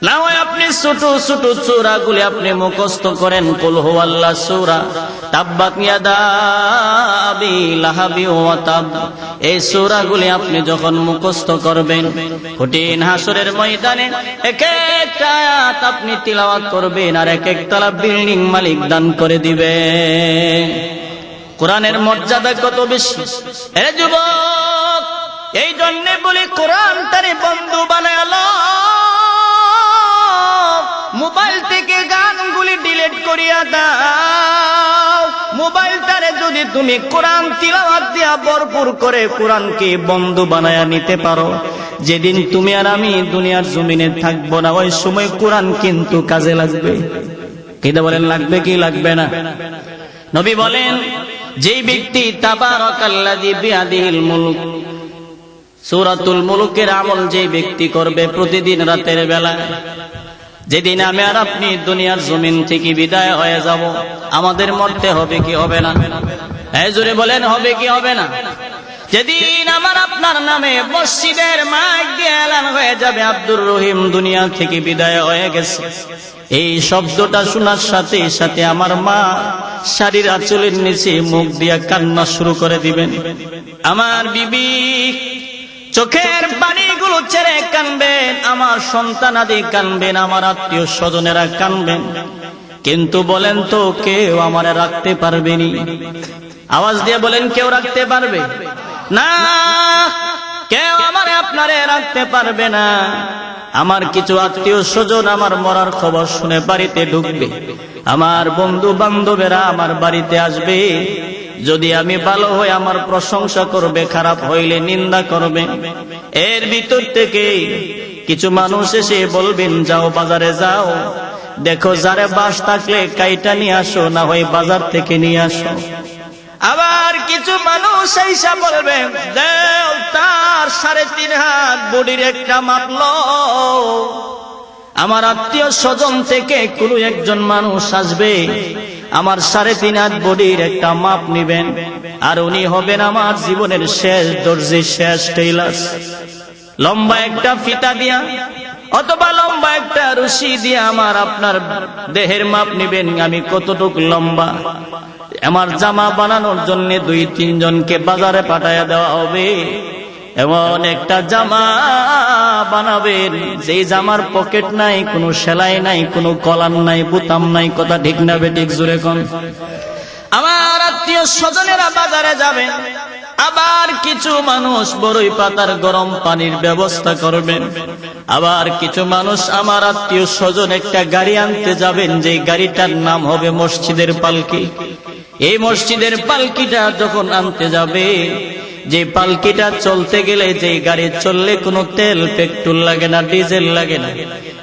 না হয় আপনি ছোট ছোট সূরাগুলি আপনি মুখস্থ করেন। কুল হুয়াল্লাহ সূরা, তাব্বাত ইয়াদা আবি লাহাবি ওয়া তাব, এই সূরাগুলি আপনি যখন মুখস্থ করবেন, কঠিন হাসরের ময়দানে এক একটা আয়াত আপনি তিলাওয়াত করবেন আর এক একতলা বিল্ডিং মালিক দান করে দিবে। কোরআনের মর্যাদা কত বেশি এ যুবক! এই জন্যে বলি কোরআনটারে বন্ধু বানায় লও। মোবাইল থেকে গানগুলি ডিলিট করিয়া দাও। মোবাইলটারে যদি তুমি কোরআন তিলাওয়াত দিয়া ভরপুর করে কোরআনকে বন্ধু বানায়া নিতে পারো, যেদিন তুমি আর আমি দুনিয়ার জমিনে থাকবো না, ওই সময় কোরআন কিন্তু কাজে লাগবে। কিটা বলেন, লাগবে কি লাগবে না? নবী বলেন যেই ব্যক্তি তাবারাকাল্লাযী বিয়াদিহিল মুলক, সূরাতুল মুলুকের আমল যে ব্যক্তি করবে প্রতিদিন রাতের বেলা, যেদিন আমি আর আপনি দুনিয়ার জমিন থেকে বিদায় হয়ে যাব, আমাদের মরতে হবে কি হবে না? এই জোরে বলেন, হবে কি হবে না? যেদিন আমার আপনার নামে মসজিদের মাইক দিয়ে এলান হয়ে যাবে আব্দুর রহিম দুনিয়া থেকে বিদায় হয়ে গেছে, এই শব্দটা শোনার সাথে সাথে আমার মা শাড়ির আঁচলের নিচে মুখ দিয়া কান্না শুরু করে দিবেন। আমার বিবি চোখের পানিগুলো ছেড়ে কানবেন, আমার সন্তানাদি কানবেন, আমার আত্মীয় স্বজনেরা কানবেন। কিন্তু বলেন তো, কেউ আমারে রাখতে পারবেনি? আওয়াজ দিয়ে বলেন, কেউ রাখতে পারবে না? কেউ আমারে আপনারে রাখতে পারবে না। আমার কিছু আত্মীয় স্বজন আমার মরার খবর শুনে বাড়িতে ঢুকবে, আমার বন্ধু বান্ধবেরা আমার বাড়িতে আসবে। যদি আমি ভালো হই আমার প্রশংসা করবে, খারাপ হইলে নিন্দা করবে। এর ভিতর থেকে কিছু মানুষ এসে বলবেন, যাও বাজারে যাও, দেখো যারে বাস থাকলে কাইটা নিয়ে আসো, না হয় বাজার থেকে নিয়ে আসো। আবার কিছু মানুষ এসে বলবে, দেও তার 3.5 হাত বডির একটা মাপলো। আমার আত্মীয় স্বজন থেকে কোনো একজন মানুষ আসবে, আমার 3.5 হাত বডির একটা মাপ নিবেন, আর উনি হবেন আমার জীবনের শেষ দর্জি, শেষ টেইলার। লম্বা একটা ফিতা দিয়া অথবা লম্বা একটা রশি দিয়া আমার আপনার দেহের মাপ নিবেন, আমি কতটুকু লম্বা। আমার জামা বানানোর জন্য 2-3 জনকে বাজারে পাঠাইয়া দেওয়া হবে। এমন একটা জামা বানাবেন যেই জামার পকেট নাই, কোনো সেলাই নাই, কোনো কলার নাই, বুতাম নাই। কথা ঠিক না বেঠিক? জোরে কোন। আমার আত্মীয় স্বজনেরা বাজারে যাবেন, আবার কিছু মানুষ বড়ই পাতার গরম পানির ব্যবস্থা করবেন। আবার কিছু মানুষ আমার আত্মীয় স্বজন একটা গাড়ি আনতে যাবেন, যে গাড়িটার নাম হবে মসজিদের পালকি। এই মসজিদের পালকিটা যখন আনতে যাবে, যে পালকিটা চলতে গেলে, যে গাড়ি চললে কোনো তেল পেট্রোল লাগে না, ডিজেল লাগে না,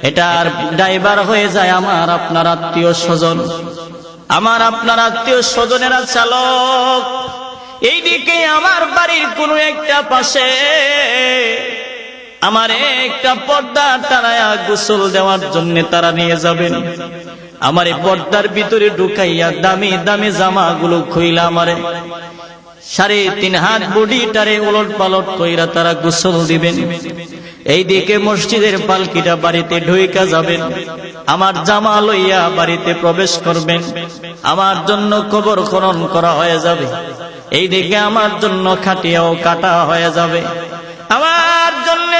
এটার ড্রাইভার হয়ে যায় আমার আপনার আত্মীয় স্বজন। আমার আপনার আত্মীয় স্বজনেরা চালক। এইদিকে আমার বাড়ির কোনো একটা পাশে আমার একটা পর্দা টানায়া গোসল দেওয়ার জন্য তারা নিয়ে যাবেন। আমারে পর্দার ভিতরে ঢুকাইয়া দামি দামি জামাগুলো খুইলা আমারে 3.5 হাত বডিটারে উলট পালট কইরা তারা গোসল দিবেন। এইদিকে মসজিদের পালকিটা বাড়িতে ঢুইকা যাবেন, আমার জামা লইয়া বাড়িতে প্রবেশ করবেন, আমার জন্য কবর খনন করা হয়ে যাবে, এইদিকে আমার জন্য খাটিয়াও কাটা হয়ে যাবে, আমার জন্য